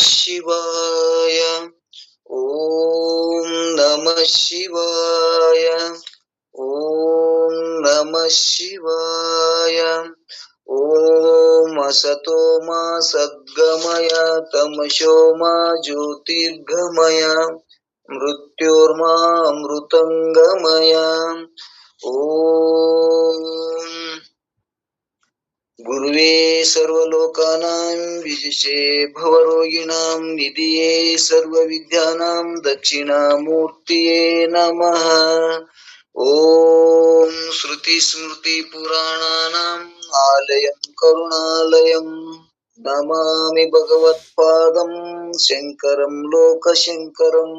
ಶಿವಾಯ. ಓಂ ನಮಃ ಶಿವಾಯ. ಓಂ ನಮಃ ಶಿವಾಯ. ಓಂ ಅಸತೋ ಮಾ ಸದ್ಗಮಯ ತಮಸೋ ಮಾ ಜ್ಯೋತಿರ್ಗಮಯ ಮೃತ್ಯೋರ್ಮಾ ಅಮೃತಂಗಮಯ. ಓಂ ಗುರುವೇ ಸರ್ವಲೋಕಾನಾಂ ವಿಜಿಷೇ ಭವರೋಗಿಣಾಂ ನಿಧಿಯೇ ಸರ್ವವಿದ್ಯಾನಾಂ ದಕ್ಷಿಣಾಮೂರ್ತಿಯೇ ನಮಃ. ಓಂ ಶ್ರುತಿ ಸ್ಮೃತಿ ಪುರಾಣಾನಾಂ ಆಲಯಂ ಕರುಣಾಲಯಂ ನಮಾಮಿ ಭಗವತ್ಪಾದಂ ಶಂಕರಂ ಲೋಕಶಂಕರಂ.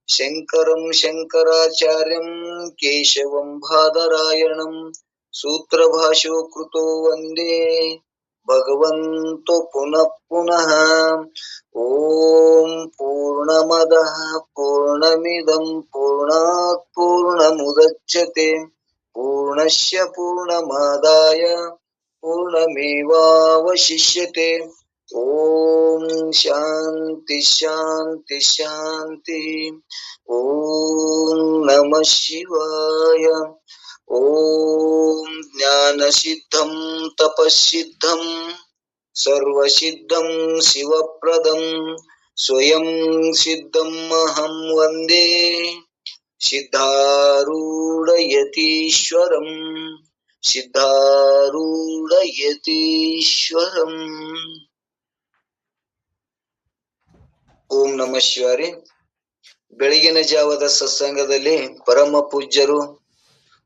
ಶಂಕರಂ ಶಂಕರಾಚಾರ್ಯಂ ಕೇಶವಂ ಬಾದರಾಯಣಂ ಸೂತ್ರಭಾಷೋ ಕೃತೋ ವಂದೇ ಭಗವಂತೋ ಪುನಃ ಪುನಃ. ಓಂ ಪೂರ್ಣಮದಃ ಪೂರ್ಣಮಿದಂ ಪೂರ್ಣಾತ್ ಪೂರ್ಣಮುದಚ್ಯತೆ ಪೂರ್ಣಸ್ಯ ಪೂರ್ಣಮಾದಾಯ ಪೂರ್ಣಮೇವಾವಶಿಷ್ಯತೆ. ಓಂ ಶಾಂತಿ ಶಾಂತಿ ಶಾಂತಿ. ಓಂ ನಮಃ ಶಿವಾಯ. ಓಂ ಜ್ಞಾನಸಿದ್ಧಂ ತಪಸ್ಸಿದ್ಧಂ ಸರ್ವಸಿದ್ಧಂ ಶಿವಪ್ರದಂ ಸ್ವಯಂ ಸಿದ್ಧಂ ಅಹಂ ವಂದೇ ಸಿದ್ಧಾರೂಢಯತೀಶ್ವರಂ. ಸಿದ್ಧಾರೂಢಯತೀಶ್ವರಂ. ಓಂ ನಮಃ ಶಿವಾಯ. ಬೆಳಗಿನ ಜಾವದ ಸತ್ಸಂಗದಲ್ಲಿ ಪರಮ ಪೂಜ್ಯರು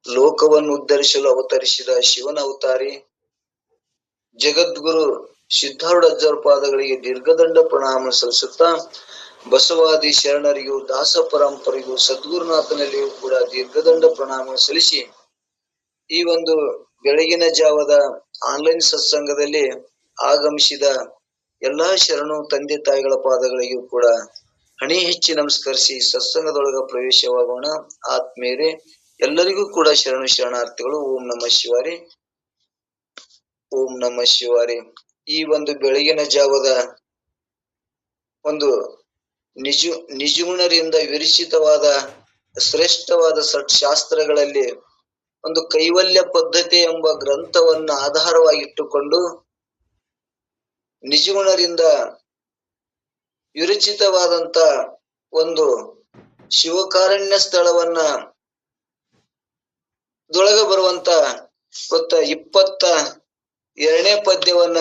ಲೋಕವನ್ನು ಉದ್ಧರಿಸಲು ಅವತರಿಸಿದ ಶಿವನ ಅವತಾರಿ ಜಗದ್ಗುರು ಸಿದ್ಧಾರೂಢ ಪಾದಗಳಿಗೆ ದೀರ್ಘದಂಡ ಪ್ರಣಾಮ ಸಲ್ಲಿಸುತ್ತಾ, ಬಸವಾದಿ ಶರಣರಿಗೂ ದಾಸ ಪರಂಪರೆಗೂ ಸದ್ಗುರುನಾಥನಲ್ಲಿಯೂ ಕೂಡ ದೀರ್ಘದಂಡ ಪ್ರಣಾಮ ಸಲ್ಲಿಸಿ, ಈ ಒಂದು ಬೆಳಗಿನ ಜಾವದ ಆನ್ಲೈನ್ ಸತ್ಸಂಗದಲ್ಲಿ ಆಗಮಿಸಿದ ಎಲ್ಲಾ ಶರಣು ತಂದೆ ತಾಯಿಗಳ ಪಾದಗಳಿಗೂ ಕೂಡ ಹಣಿ ಹೆಚ್ಚಿ ನಮಸ್ಕರಿಸಿ ಸತ್ಸಂಗದೊಳಗ ಪ್ರವೇಶವಾಗೋಣ. ಆತ್ಮೇರೆ ಎಲ್ಲರಿಗೂ ಕೂಡ ಶರಣು ಶರಣಾರ್ಥಿಗಳು. ಓಂ ನಮಃ ಶಿವಾರಿ. ಓಂ ನಮಃ ಶಿವಾರಿ. ಈ ಒಂದು ಬೆಳಗಿನ ಜಾವದ ಒಂದು ನಿಜಗುಣರಿಂದ ವಿರಚಿತವಾದ ಶ್ರೇಷ್ಠವಾದ ಶಾಸ್ತ್ರಗಳಲ್ಲಿ ಒಂದು ಕೈವಲ್ಯ ಪದ್ಧತಿ ಎಂಬ ಗ್ರಂಥವನ್ನ ಆಧಾರವಾಗಿಟ್ಟುಕೊಂಡು ನಿಜಗುಣರಿಂದ ವಿರಚಿತವಾದಂತ ಒಂದು ಶಿವಕಾರಣ್ಯ ಸ್ಥಳವನ್ನ ದೊಳಗ ಬರುವಂತ 22ನೇ ಪದ್ಯವನ್ನ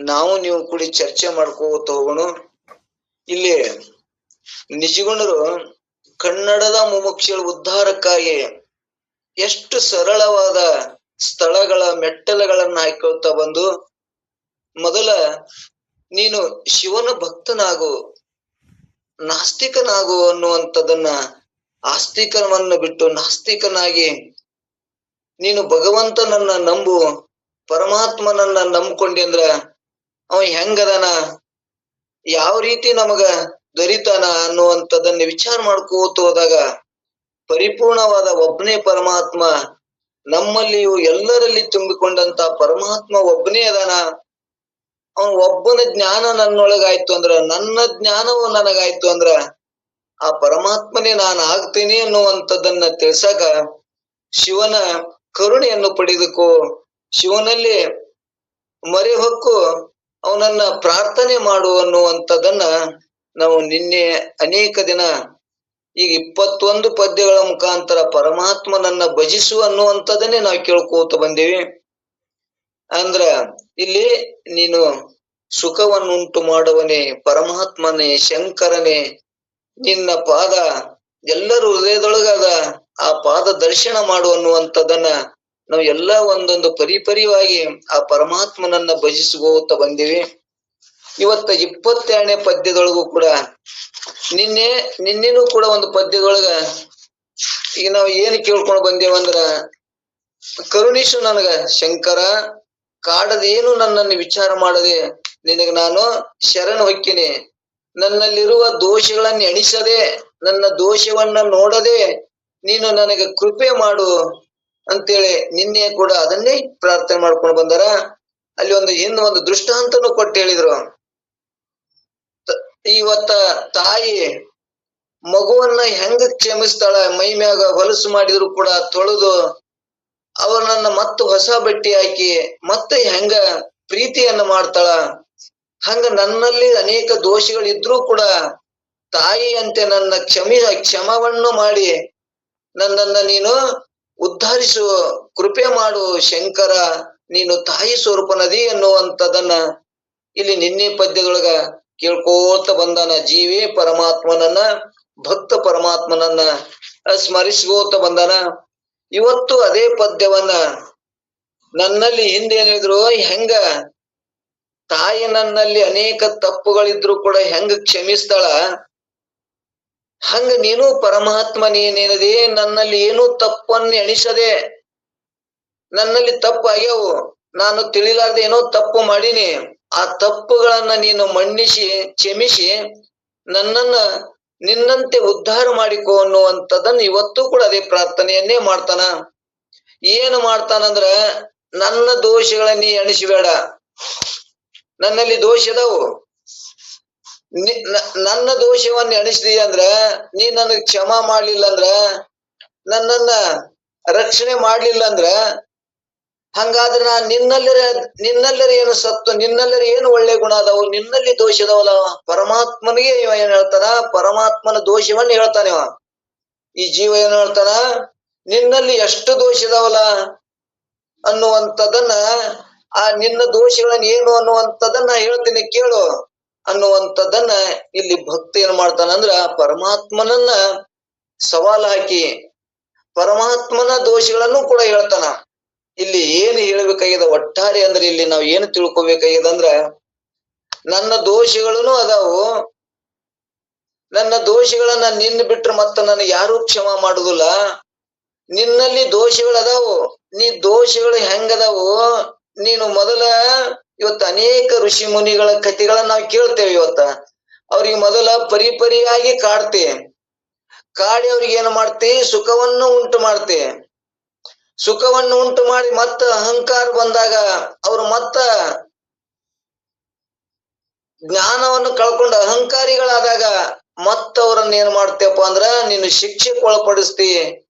ನಾವು ನೀವು ಕೂಡಿ ಚರ್ಚೆ ಮಾಡ್ಕೋತ ಹೋಗೋಣ. ಇಲ್ಲಿ ನಿಜಗುಣರು ಕನ್ನಡದ ಮುಮುಕ್ಷುಗಳ ಉದ್ಧಾರಕ್ಕಾಗಿ ಎಷ್ಟು ಸರಳವಾದ ಸ್ಥಳಗಳ ಮೆಟ್ಟಲುಗಳನ್ನ ಹಾಕೊಳ್ತಾ ಬಂದು, ಮೊದಲ ನೀನು ಶಿವನ ಭಕ್ತನಾಗು, ನಾಸ್ತಿಕನಾಗು ಅನ್ನುವಂಥದ್ದನ್ನ ಆಸ್ತಿಕವನ್ನು ಬಿಟ್ಟು ನಾಸ್ತಿಕನಾಗಿ ನೀನು ಭಗವಂತನನ್ನ ನಂಬು, ಪರಮಾತ್ಮನನ್ನ ನಂಬ್ಕೊಂಡಿ ಅಂದ್ರ ಅವ ಹೆಂಗದನ, ಯಾವ ರೀತಿ ನಮಗ ದೊರಿತಾನ ಅನ್ನುವಂಥದ್ದನ್ನ ವಿಚಾರ ಮಾಡ್ಕೋತ ಹೋದಾಗ ಪರಿಪೂರ್ಣವಾದ ಒಬ್ಬನೇ ಪರಮಾತ್ಮ ನಮ್ಮಲ್ಲಿಯೂ ಎಲ್ಲರಲ್ಲಿ ತುಂಬಿಕೊಂಡಂತ ಪರಮಾತ್ಮ ಒಬ್ಬನೇ ಅದಾನ. ಅವನ್ ಒಬ್ಬನ ಜ್ಞಾನ ನನ್ನೊಳಗಾಯ್ತು ಅಂದ್ರ, ನನ್ನ ಜ್ಞಾನವು ನನಗಾಯ್ತು ಅಂದ್ರ ಆ ಪರಮಾತ್ಮನೇ ನಾನು ಆಗ್ತೀನಿ ಅನ್ನುವಂಥದ್ದನ್ನ ತಿಳ್ಸಕ ಶಿವನ ಕರುಣೆಯನ್ನು ಪಡೆದುಕೋ, ಶಿವನಲ್ಲಿ ಮರೆ ಹೊಕ್ಕು ಅವನನ್ನ ಪ್ರಾರ್ಥನೆ ಮಾಡು ಅನ್ನುವಂಥದ್ದನ್ನ ನಾವು ನಿನ್ನೆ ಅನೇಕ ದಿನ, ಈಗ 21 ಪದ್ಯಗಳ ಮುಖಾಂತರ ಪರಮಾತ್ಮನನ್ನ ಭಜಿಸು ಅನ್ನುವಂಥದ್ದನ್ನೇ ನಾವು ಕೇಳ್ಕೋತ ಬಂದೇವಿ. ಅಂದ್ರ ಇಲ್ಲಿ ನೀನು ಸುಖವನ್ನುಂಟು ಮಾಡುವನೇ ಪರಮಾತ್ಮನೇ ಶಂಕರನೇ, ನಿನ್ನ ಪಾದ ಎಲ್ಲರೂ ಹೃದಯದೊಳಗಾದ, ಆ ಪಾದ ದರ್ಶನ ಮಾಡು ಅನ್ನುವಂಥದ್ದನ್ನ ನಾವು ಎಲ್ಲ ಒಂದೊಂದು ಪರಿಪರಿವಾಗಿ ಆ ಪರಮಾತ್ಮನನ್ನ ಭಜಿಸ್ಕೋತ ಬಂದೀವಿ. ಇವತ್ತ 22ನೇ ಪದ್ಯದೊಳಗೂ ಕೂಡ ನಿನ್ನೆನೂ ಕೂಡ ಒಂದು ಪದ್ಯದೊಳಗ ಈಗ ನಾವು ಏನ್ ಕೇಳ್ಕೊಂಡು ಬಂದೇವಂದ್ರ, ಕರುಣಿಸು ನನಗ ಶಂಕರ, ಕಾಡದೇನು ನನ್ನನ್ನು ವಿಚಾರ ಮಾಡದೆ ನಿನಗ ನಾನು ಶರಣ ಹೊಕ್ಕಿನಿ, ನನ್ನಲ್ಲಿರುವ ದೋಷಗಳನ್ನ ಎಣಿಸದೆ ನನ್ನ ದೋಷವನ್ನ ನೋಡದೆ ನೀನು ನನಗೆ ಕೃಪೆ ಮಾಡು ಅಂತೇಳಿ ನಿನ್ನೆ ಕೂಡ ಅದನ್ನೇ ಪ್ರಾರ್ಥನೆ ಮಾಡ್ಕೊಂಡು ಬಂದಾರ. ಅಲ್ಲಿ ಒಂದು ದೃಷ್ಟಾಂತನು ಕೊಟ್ಟು ಹೇಳಿದ್ರು. ಇವತ್ತ ತಾಯಿ ಮಗುವನ್ನ ಹೆಂಗ ಕ್ಷಮಿಸ್ತಾಳ, ಮೈ ಮ್ಯಾಗ ಹೊಲಸು ಮಾಡಿದ್ರು ಕೂಡ ತೊಳೆದು ಅವನನ್ನ ಮತ್ತೆ ಹೊಸ ಬಟ್ಟೆ ಹಾಕಿ ಮತ್ತೆ ಹೆಂಗ ಪ್ರೀತಿಯನ್ನ ಮಾಡ್ತಾಳ, ಹಂಗ ನನ್ನಲ್ಲಿ ಅನೇಕ ದೋಷಗಳಿದ್ರೂ ಕೂಡ ತಾಯಿಯಂತೆ ನನ್ನ ಕ್ಷಮವನ್ನು ಮಾಡಿ ನನ್ನನ್ನ ನೀನು ಉದ್ಧರಿಸು, ಕೃಪೆ ಮಾಡು ಶಂಕರ, ನೀನು ತಾಯಿ ಸ್ವರೂಪನದಿ ಎನ್ನುವಂಥದನ್ನ ಇಲ್ಲಿ ನಿನ್ನೆ ಪದ್ಯದೊಳಗ ಕೇಳ್ಕೋತ ಬಂದಾನ. ಜೀವಿ ಪರಮಾತ್ಮನನ್ನ, ಭಕ್ತ ಪರಮಾತ್ಮನನ್ನ ಸ್ಮರಿಸ್ಕೋತ ಬಂದಾನ. ಇವತ್ತು ಅದೇ ಪದ್ಯವನ್ನ ನನ್ನಲ್ಲಿ ಹಿಂದೆ ಏನಿದ್ರು ಹೆಂಗ ತಾಯಿ ನನ್ನಲ್ಲಿ ಅನೇಕ ತಪ್ಪುಗಳಿದ್ರು ಕೂಡ ಹೆಂಗ ಕ್ಷಮಿಸ್ತಾಳ, ಹಂಗ ನೀನು ಪರಮಾತ್ಮ ನೀನೇನದೆ ನನ್ನಲ್ಲಿ ಏನೂ ತಪ್ಪನ್ನು ಎಣಿಸದೆ, ನನ್ನಲ್ಲಿ ತಪ್ಪು ಆಗ್ಯಾವು, ನಾನು ತಿಳಿಲಾರ್ದೆ ಏನೋ ತಪ್ಪು ಮಾಡೀನಿ, ಆ ತಪ್ಪುಗಳನ್ನ ನೀನು ಮನ್ನಿಸಿ ಕ್ಷಮಿಸಿ ನನ್ನನ್ನ ನಿನ್ನಂತೆ ಉದ್ಧಾರ ಮಾಡಿಕೋ ಅನ್ನುವಂಥದ್ದನ್ನ ಇವತ್ತು ಕೂಡ ಅದೇ ಪ್ರಾರ್ಥನೆಯನ್ನೇ ಮಾಡ್ತಾನ. ಏನು ಮಾಡ್ತಾನಂದ್ರ, ನನ್ನ ದೋಷಗಳನ್ನ ನೀ ಎಣಿಸಬೇಡ, ನನ್ನಲ್ಲಿ ದೋಷ ಅದಾವು, ನನ್ನ ದೋಷವನ್ನ ಎಣಿಸಿದಿ ಅಂದ್ರ, ನೀ ನನಗ್ ಕ್ಷಮಾ ಮಾಡ್ಲಿಲ್ಲ ಅಂದ್ರ, ನನ್ನನ್ನ ರಕ್ಷಣೆ ಮಾಡ್ಲಿಲ್ಲ ಅಂದ್ರ, ಹಂಗಾದ್ರೆ ನಾ ನಿನ್ನಲ್ಲರ ಏನು ಸತ್ತು, ನಿನ್ನಲ್ಲರ ಏನು ಒಳ್ಳೆ ಗುಣ ಅದಾವು, ನಿನ್ನಲ್ಲಿ ದೋಷ ಅದಾವಲ್ಲ. ಪರಮಾತ್ಮನಿಗೆ ಇವ ಏನ್ ಹೇಳ್ತಾನ, ಪರಮಾತ್ಮನ ದೋಷವನ್ನ ಹೇಳ್ತಾನೆ ಇವ. ಈ ಜೀವ ಏನ್ ಹೇಳ್ತಾನ, ನಿನ್ನಲ್ಲಿ ಎಷ್ಟು ದೋಷ ಇದಾವಲ್ಲ ಅನ್ನುವಂಥದನ್ನ, ಆ ನಿನ್ನ ದೋಷಗಳನ್ನ ಏನು ಅನ್ನುವಂಥದನ್ನ ಹೇಳ್ತೀನಿ ಕೇಳು ಅನ್ನುವಂಥದ್ದನ್ನ ಇಲ್ಲಿ ಭಕ್ತ ಏನ್ ಮಾಡ್ತಾನಂದ್ರ, ಪರಮಾತ್ಮನನ್ನ ಸವಾಲ್ ಹಾಕಿ ಪರಮಾತ್ಮನ ದೋಷಗಳನ್ನು ಕೂಡ ಹೇಳ್ತಾನ. ಇಲ್ಲಿ ಏನು ಹೇಳ್ಬೇಕಾಗ್ಯದ ಒಟ್ಟಾರೆ ಅಂದ್ರೆ, ಇಲ್ಲಿ ನಾವು ಏನು ತಿಳ್ಕೊಬೇಕಾಗ್ಯದ ಅಂದ್ರ, ನನ್ನ ದೋಷಗಳನ್ನು ಅದಾವು, ನನ್ನ ದೋಷಗಳನ್ನ ನಿನ್ನ ಬಿಟ್ರೆ ಮತ್ತ ನನಗೆ ಯಾರು ಕ್ಷಮಾ ಮಾಡುದಿಲ್ಲ, ನಿನ್ನಲ್ಲಿ ದೋಷಗಳು ಅದಾವು, ನೀ ದೋಷಗಳು ಹೆಂಗದಾವು ನೀನು ಮೊದಲ ಇವತ್ತು ಅನೇಕ ಋಷಿ ಮುನಿಗಳ ಕಥೆಗಳನ್ನ ನಾವು ಕೇಳ್ತೇವೆ. ಇವತ್ತ ಅವ್ರಿಗೆ ಮೊದಲ ಪರಿಪರಿಯಾಗಿ ಕಾಡ್ತಿ, ಕಾಡಿ ಅವ್ರಿಗೆ ಏನು ಮಾಡ್ತಿ, ಸುಖವನ್ನು ಉಂಟು ಮಾಡ್ತಿ, ಸುಖವನ್ನು ಉಂಟು ಮಾಡಿ ಮತ್ತ ಅಹಂಕಾರ ಬಂದಾಗ ಅವ್ರು ಮತ್ತ ಜ್ಞಾನವನ್ನು ಕಳ್ಕೊಂಡು ಅಹಂಕಾರಿಗಳಾದಾಗ ಮತ್ತ ಅವ್ರನ್ನ ಏನ್ ಮಾಡ್ತೇವಪ್ಪ ಅಂದ್ರ, ನೀನು ಶಿಕ್ಷೆಗೆ ಒಳಪಡಿಸ್ತಿ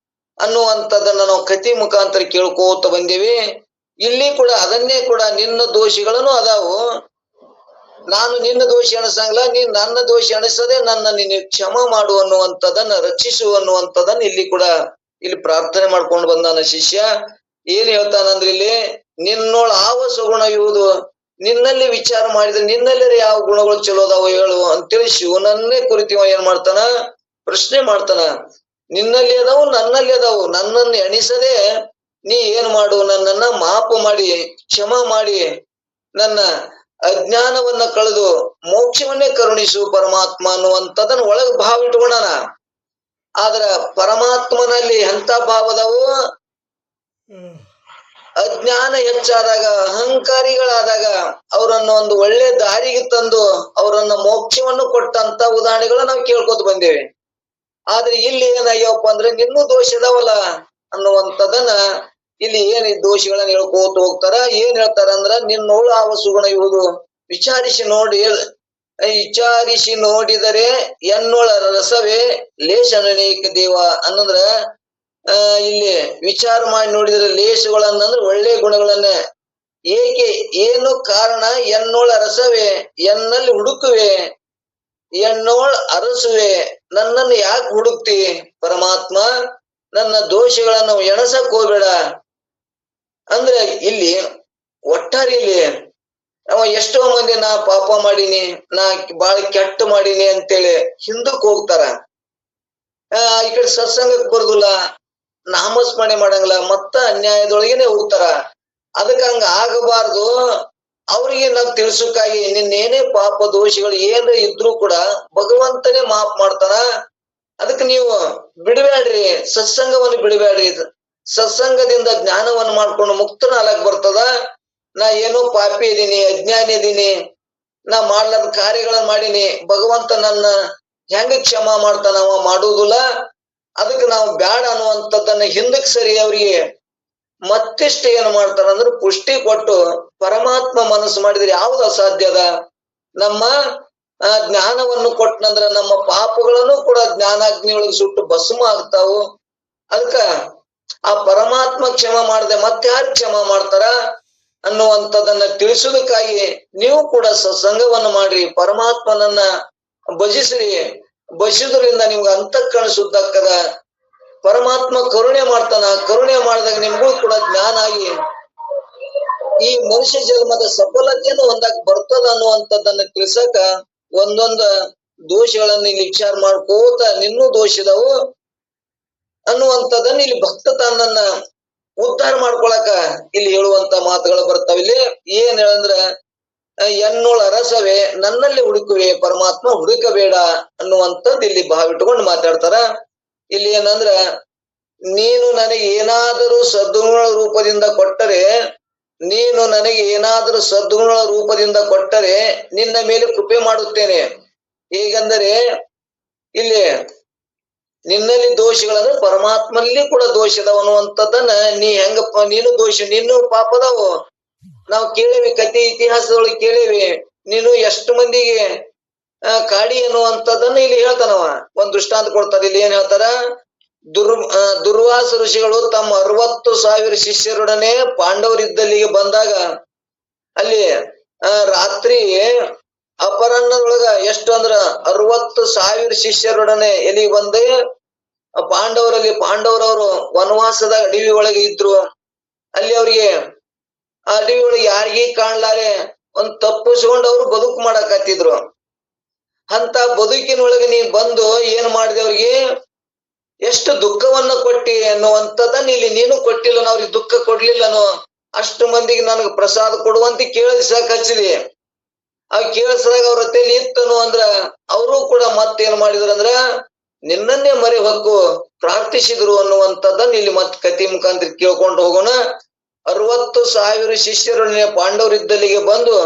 ಅನ್ನುವಂಥದ್ದನ್ನ ನಾವು ಕಥೆ ಮುಖಾಂತರ ಕೇಳ್ಕೋತ ಬಂದೇವಿ. ಇಲ್ಲಿ ಕೂಡ ಅದನ್ನೇ ಕೂಡ ನಿನ್ನ ದೋಷಿಗಳನ್ನು ಅದಾವು, ನಾನು ನಿನ್ನ ದೋಷ ಎಣಿಸಂಗಿಲ್ಲ, ನೀನ್ ನನ್ನ ದೋಷ ಎಣಿಸದೆ ನನ್ನ ನೀನು ಕ್ಷಮ ಮಾಡು ಅನ್ನುವಂಥದ್ದನ್ನ, ರಕ್ಷಿಸು ಅನ್ನುವಂಥದ್ದನ್ನ ಇಲ್ಲಿ ಕೂಡ ಇಲ್ಲಿ ಪ್ರಾರ್ಥನೆ ಮಾಡ್ಕೊಂಡು ಬಂದಾನ ಶಿಷ್ಯ. ಏನ್ ಹೇಳ್ತಾನಂದ್ರೆ, ಇಲ್ಲಿ ನಿನ್ನೋಳ ಆವ ಸಗುಣ ಇರುವುದು, ನಿನ್ನಲ್ಲಿ ವಿಚಾರ ಮಾಡಿದ್ರೆ ನಿನ್ನಲ್ಲಿ ಯಾವ ಗುಣಗಳು ಚಲೋ ಅದಾವ ಹೇಳು ಅಂತೇಳಿ ಶಿವನನ್ನೇ ಕುರಿತು ಏನ್ ಮಾಡ್ತಾನ, ಪ್ರಶ್ನೆ ಮಾಡ್ತಾನ. ನಿನ್ನಲ್ಲಿ ಅದಾವು, ನನ್ನಲ್ಲಿ ಅದಾವು, ನನ್ನನ್ನು ಎಣಿಸದೆ ನೀ ಏನ್ ಮಾಡು, ನನ್ನನ್ನ ಮಾಪ ಮಾಡಿ ಕ್ಷಮ ಮಾಡಿ ನನ್ನ ಅಜ್ಞಾನವನ್ನ ಕಳೆದು ಮೋಕ್ಷವನ್ನೇ ಕರುಣಿಸು ಪರಮಾತ್ಮ ಅನ್ನುವಂಥದನ್ನ ಒಳಗ ಭಾವ ಇಟ್ಕೊಂಡಾನ. ಆದ್ರ ಪರಮಾತ್ಮನಲ್ಲಿ ಎಂತ ಭಾವದವು, ಅಜ್ಞಾನ ಹೆಚ್ಚಾದಾಗ ಅಹಂಕಾರಿಗಳಾದಾಗ ಅವರನ್ನ ಒಂದು ಒಳ್ಳೆ ದಾರಿಗೆ ತಂದು ಅವರನ್ನ ಮೋಕ್ಷವನ್ನು ಕೊಟ್ಟಂತ ಉದಾಹರಣೆಗಳನ್ನ ನಾವು ಕೇಳ್ಕೊತ ಬಂದೇವೆ. ಆದ್ರೆ ಇಲ್ಲಿ ಏನಾಗ್ಯವಪ್ಪ ಅಂದ್ರೆ, ನಿನ್ನೂ ದೋಷ ಇದಾವಲ್ಲ ಅನ್ನುವಂಥದನ್ನ ಇಲ್ಲಿ ಏನ್ ದೋಷಗಳನ್ನ ಹೇಳ್ಕೋತ ಹೋಗ್ತಾರ. ಏನ್ ಹೇಳ್ತಾರ ಅಂದ್ರ, ನಿನ್ನೋಳು ಆವ ಸುಗುಣ ಇರುವುದು, ವಿಚಾರಿಸಿ ನೋಡಿದರೆ ಎನ್ನೊಳ ರಸವೇ ಲೇಷನೇಕ ದೇವ ಅನ್ನಂದ್ರ, ಇಲ್ಲಿ ವಿಚಾರ ಮಾಡಿ ನೋಡಿದ್ರೆ ಲೇಷಗಳನ್ನಂದ್ರೆ ಒಳ್ಳೆ ಗುಣಗಳನ್ನ, ಏಕೆ ಏನು ಕಾರಣ, ಎನ್ನೋಳ ರಸವೇ ಎನ್ನಲ್ಲಿ ಹುಡುಕುವೆ, ಎನ್ನೋಳ್ ಅರಸುವೆ ನನ್ನನ್ನು ಯಾಕೆ ಹುಡುಕ್ತಿ ಪರಮಾತ್ಮ, ನನ್ನ ದೋಷಗಳನ್ನು ಎಣಸಕ್ ಹೋಗ್ಬೇಡ ಅಂದ್ರೆ, ಇಲ್ಲಿ ಒಟ್ಟಾರೆ ಇಲ್ಲಿ ಅವ ಎಷ್ಟೋ ಮಂದಿ ನಾ ಪಾಪ ಮಾಡೀನಿ, ನಾ ಬಾಳ ಕೆಟ್ಟ ಮಾಡೀನಿ ಅಂತೇಳಿ ಹಿಂದಕ್ ಹೋಗ್ತಾರ. ಈ ಕಡೆ ಸತ್ಸಂಗಕ್ಕೆ ಬರುದಿಲ್ಲ, ನಾಮಸ್ಮರಣೆ ಮಾಡಂಗಿಲ್ಲ, ಮತ್ತ ಅನ್ಯಾಯದೊಳಗೇನೆ ಹೋಗ್ತಾರ. ಅದಕ್ಕೆ ಹಂಗ ಆಗಬಾರ್ದು. ಅವ್ರಿಗೆ ನಾವ್ ತಿಳ್ಸಕ್ಕಾಗಿ ನಿನ್ನೇನೇ ಪಾಪ ದೋಷಗಳು ಏನ್ ಇದ್ರು ಕೂಡ ಭಗವಂತನೇ ಮಾಫ್ ಮಾಡ್ತಾನ. ಅದಕ್ಕೆ ನೀವು ಬಿಡಬೇಡ್ರಿ, ಸತ್ಸಂಗವನ್ನು ಬಿಡಬೇಡ್ರಿ. ಸತ್ಸಂಗದಿಂದ ಜ್ಞಾನವನ್ನು ಮಾಡ್ಕೊಂಡು ಮುಕ್ತನ ಅಲಾಕ್ ಬರ್ತದ. ನಾ ಏನೋ ಪಾಪಿ ಇದೀನಿ, ಅಜ್ಞಾನಿ ಇದೀನಿ, ನಾ ಮಾಡ್ಲಾರ್ದ ಕಾರ್ಯಗಳನ್ನ ಮಾಡೀನಿ, ಭಗವಂತ ನನ್ನ ಹೆಂಗ ಕ್ಷಮಾ ಮಾಡ್ತಾನ, ಅವ ಮಾಡುವುದಿಲ್ಲ. ಅದಕ್ಕೆ ನಾವು ಬ್ಯಾಡ ಅನ್ನುವಂಥದ್ದನ್ನ ಹಿಂದಕ್ಕೆ ಸರಿ ಅವ್ರಿಗೆ ಮತ್ತಿಷ್ಟು ಏನ್ ಮಾಡ್ತಾರ ಅಂದ್ರೆ, ಪುಷ್ಟಿ ಕೊಟ್ಟು ಪರಮಾತ್ಮ ಮನಸ್ಸು ಮಾಡಿದ್ರೆ ಯಾವ್ದು ಅಸಾಧ್ಯ ಅದ, ನಮ್ಮ ಜ್ಞಾನವನ್ನು ಕೊಟ್ಟನಂದ್ರ ನಮ್ಮ ಪಾಪಗಳನ್ನು ಕೂಡ ಜ್ಞಾನಾಗ್ನಿಯೊಳಗೆ ಸುಟ್ಟು ಭಸ್ಮ ಆಗ್ತಾವು. ಅದಕ್ಕ ಆ ಪರಮಾತ್ಮ ಕ್ಷಮ ಮಾಡದೆ ಮತ್ತಾರು ಕ್ಷಮ ಮಾಡ್ತಾರ ಅನ್ನುವಂಥದ್ದನ್ನ ತಿಳಿಸುವುದಕ್ಕಾಗಿ ನೀವು ಕೂಡ ಸತ್ಸಂಗವನ್ನು ಮಾಡ್ರಿ, ಪರಮಾತ್ಮನನ್ನ ಭಜಿಸ್ರಿ. ಭಜಿಸುವುದರಿಂದ ನಿಮ್ಗೆ ಅಂತಃಕರಣ ಶುದ್ಧ ಆಗ್ತದ. ಪರಮಾತ್ಮ ಕರುಣೆ ಮಾಡ್ತಾನ. ಕರುಣೆ ಮಾಡಿದಾಗ ನಿಮ್ಗೂ ಕೂಡ ಜ್ಞಾನ ಆಗಿ ಈ ಮನುಷ್ಯ ಜನ್ಮದ ಸಫಲತೆಯನ್ನು ಹೊಂದಕ್ ಬರ್ತದ ಅನ್ನುವಂಥದ್ದನ್ನ ತಿಳ್ಸಕ ಒಂದೊಂದ ದೋಷಗಳನ್ನ ಇಲ್ಲಿ ವಿಚಾರ ಮಾಡ್ಕೋತ ನಿನ್ನೂ ದೋಷದವು ಅನ್ನುವಂಥದ್ದನ್ನ ಇಲ್ಲಿ ಭಕ್ತ ತನ್ನನ್ನ ಉದ್ಧಾರ ಮಾಡ್ಕೊಳಕ ಇಲ್ಲಿ ಹೇಳುವಂತ ಮಾತುಗಳು ಬರ್ತಾವ. ಇಲ್ಲಿ ಏನ್ ಹೇಳಂದ್ರ ಎನ್ನೋಳ ರಸವೇ ನನ್ನಲ್ಲಿ ಹುಡುಕುವೆ, ಪರಮಾತ್ಮ ಹುಡುಕಬೇಡ ಅನ್ನುವಂಥದ್ದು ಇಲ್ಲಿ ಭಾವಿಟ್ಕೊಂಡು ಮಾತಾಡ್ತಾರ. ಇಲ್ಲಿ ಏನಂದ್ರ ನೀನು ನನಗೆ ಏನಾದರೂ ಸದ್ಗುಣಗಳ ರೂಪದಿಂದ ಕೊಟ್ಟರೆ, ನೀನು ನನಗೆ ಏನಾದರೂ ಸದ್ಗುಣಗಳ ರೂಪದಿಂದ ಕೊಟ್ಟರೆ ನಿನ್ನ ಮೇಲೆ ಕೃಪೆ ಮಾಡುತ್ತೇನೆ. ಹೇಗೆಂದರೆ ಇಲ್ಲಿ ನಿನ್ನಲ್ಲಿ ದೋಷಗಳಂದ್ರೆ ಪರಮಾತ್ಮನಲ್ಲಿ ಕೂಡ ದೋಷದವ ಅನ್ನುವಂಥದ್ದನ್ನ ನೀನು ದೋಷ, ನೀನು ಪಾಪದವು. ನಾವು ಕೇಳೇವಿ, ಕಥೆ ಇತಿಹಾಸದೊಳಗೆ ಕೇಳೇವಿ. ನೀನು ಎಷ್ಟು ಮಂದಿಗೆ ಕಾಡಿ ಅನ್ನುವಂಥದ್ದನ್ನ ಇಲ್ಲಿ ಹೇಳ್ತಾನವ. ಒಂದ್ ದೃಷ್ಟಾಂತ ಕೊಡ್ತಾರೆ. ಇಲ್ಲಿ ಏನ್ ಹೇಳ್ತಾರ, ದುರ್ವಾಸ ಋಷಿಗಳು ತಮ್ಮ 60,000 ಶಿಷ್ಯರೊಡನೆ ಪಾಂಡವರಿದ್ದಲ್ಲಿಗೆ ಬಂದಾಗ ಅಲ್ಲಿ ರಾತ್ರಿ ಅಪರಾಹ್ನದೊಳಗ ಎಷ್ಟು ಅಂದ್ರ 60,000 ಶಿಷ್ಯರೊಡನೆ ಎಲ್ಲಿಗೆ ಬಂದೆ ಪಾಂಡವರವರು ವನವಾಸದ ಅಡವಿ ಒಳಗೆ ಇದ್ರು. ಅಲ್ಲಿ ಅವ್ರಿಗೆ ಆ ಅಡವಿ ಒಳಗೆ ಯಾರಿಗೀ ಕಾಣ್ಲಾರೆ ಒಂದ್ ತಪ್ಪಿಸ್ಕೊಂಡು ಅವ್ರು ಬದುಕು ಮಾಡಕತ್ತಿದ್ರು. ಅಂತ ಬದುಕಿನೊಳಗೆ ನೀ ಬಂದು ಏನ್ ಮಾಡಿದೆ, ಅವ್ರಿಗೆ ಎಷ್ಟು ದುಃಖವನ್ನ ಕೊಟ್ಟಿ ಅನ್ನುವಂಥದ್ದನ್ನ ಇಲ್ಲಿ ನೀನು ಕೊಟ್ಟಿಲ್ಲ, ಅವ್ರಿಗೆ ದುಃಖ ಕೊಡ್ಲಿಲ್ಲನೋ. ಅಷ್ಟು ಮಂದಿಗೆ ನನಗೆ ಪ್ರಸಾದ ಕೊಡುವಂತ ಕೇಳಿಸಕ್ ಹಚ್ಚಿದೆ. ಆ ಕೇಳಿಸಿದಾಗ ಅವ್ರ ಹತ್ತೆಯಲ್ಲಿ ಇತ್ತನು ಅಂದ್ರ ಅವರು ಕೂಡ ಮತ್ತೇನ್ ಮಾಡಿದ್ರು ಅಂದ್ರ ನಿನ್ನನ್ನೇ ಮರೆ ಹೊಕ್ಕು ಪ್ರಾರ್ಥಿಸಿದ್ರು ಅನ್ನುವಂಥದ್ದನ್ನ ಇಲ್ಲಿ ಮತ್ ಕತಿ ಮುಖಾಂತರ ಕೇಳ್ಕೊಂಡು ಹೋಗೋಣ. 60,000 ಶಿಷ್ಯರೊಡನೆ ಪಾಂಡವರಿದ್ದಲ್ಲಿಗೆ ಬಂದು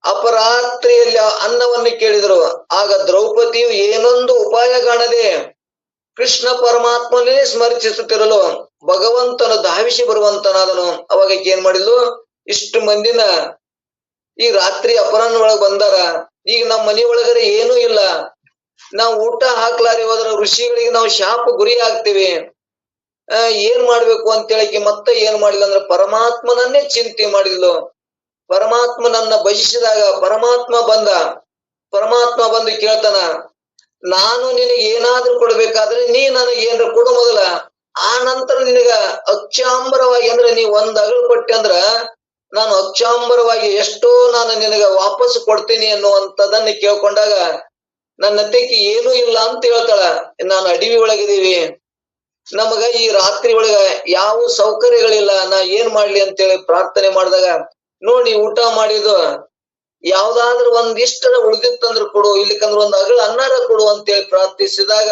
ಅಪರಾತ್ರಿಯಲ್ಲಿ ಅನ್ನವನ್ನು ಕೇಳಿದ್ರು. ಆಗ ದ್ರೌಪದಿಯು ಏನೊಂದು ಉಪಾಯ ಕಾಣದೆ ಕೃಷ್ಣ ಪರಮಾತ್ಮನೇ ಸ್ಮರಿಸುತ್ತಿರಲು ಭಗವಂತನ ಧಾವಿಸಿ ಬರುವಂತನಾದನು. ಅವಾಗ ಏನ್ ಮಾಡಿದ್ಲು, ಇಷ್ಟು ಮಂದಿನ ಈ ರಾತ್ರಿ ಅಪರಾಹ್ನ ಒಳಗ್ ಬಂದಾರ, ಈಗ ನಮ್ಮ ಮನಿ ಒಳಗರೆ ಏನೂ ಇಲ್ಲ, ನಾವು ಊಟ ಹಾಕ್ಲಾರಿ ಹೋದ್ರ ಋಷಿಗಳಿಗೆ ನಾವು ಶಾಪ ಗುರಿ ಆಗ್ತೀವಿ, ಏನ್ ಮಾಡ್ಬೇಕು ಅಂತ ಹೇಳಕ್ಕೆ ಮತ್ತೆ ಏನ್ ಮಾಡಿಲ್ಲ ಅಂದ್ರೆ ಪರಮಾತ್ಮನನ್ನೇ ಚಿಂತೆ ಮಾಡಿದ್ಲು. ಪರಮಾತ್ಮನನ್ನ ಭಜಿಸಿದಾಗ ಪರಮಾತ್ಮ ಬಂದು ಕೇಳ್ತಾನ, ನಾನು ನಿನಗೆ ಏನಾದ್ರೂ ಕೊಡ್ಬೇಕಾದ್ರೆ ನೀ ನನಗೆ ಏನಾರ ಕೊಡು ಮೊದಲ, ಆ ನಂತರ ನಿನಗ ಅಕ್ಷಾಂಬರವಾಗಿ ಅಂದ್ರೆ ನೀ ಒಂದ್ ಅಗಳು ಕೊಟ್ಟೆ ಅಂದ್ರ ನಾನು ಅಕ್ಷಾಂಬರವಾಗಿ ಎಷ್ಟೋ ನಾನು ನಿನಗ ವಾಪಸ್ ಕೊಡ್ತೀನಿ ಅನ್ನುವಂಥದ್ದನ್ನ ಕೇಳ್ಕೊಂಡಾಗ ನನ್ನ ಅತ್ತೆಕಿ ಏನೂ ಇಲ್ಲ ಅಂತ ಹೇಳ್ತಾಳ. ನಾನು ಅಡವಿ ಒಳಗಿದೀವಿ, ನಮಗ ಈ ರಾತ್ರಿ ಒಳಗ ಯಾವ ಸೌಕರ್ಯಗಳಿಲ್ಲ, ನಾ ಏನ್ ಮಾಡ್ಲಿ ಅಂತೇಳಿ ಪ್ರಾರ್ಥನೆ ಮಾಡಿದಾಗ ನೋಡಿ ಊಟ ಮಾಡಿದ್ದು ಯಾವ್ದಾದ್ರು ಒಂದಿಷ್ಟರ ಉಳ್ದಿತ್ತಂದ್ರ ಕೊಡು, ಇಲ್ಲಿಕಂದ್ರ ಒಂದ್ ಅಗಳ ಅನ್ನಾರ ಕೊಡು ಅಂತೇಳಿ ಪ್ರಾರ್ಥಿಸಿದಾಗ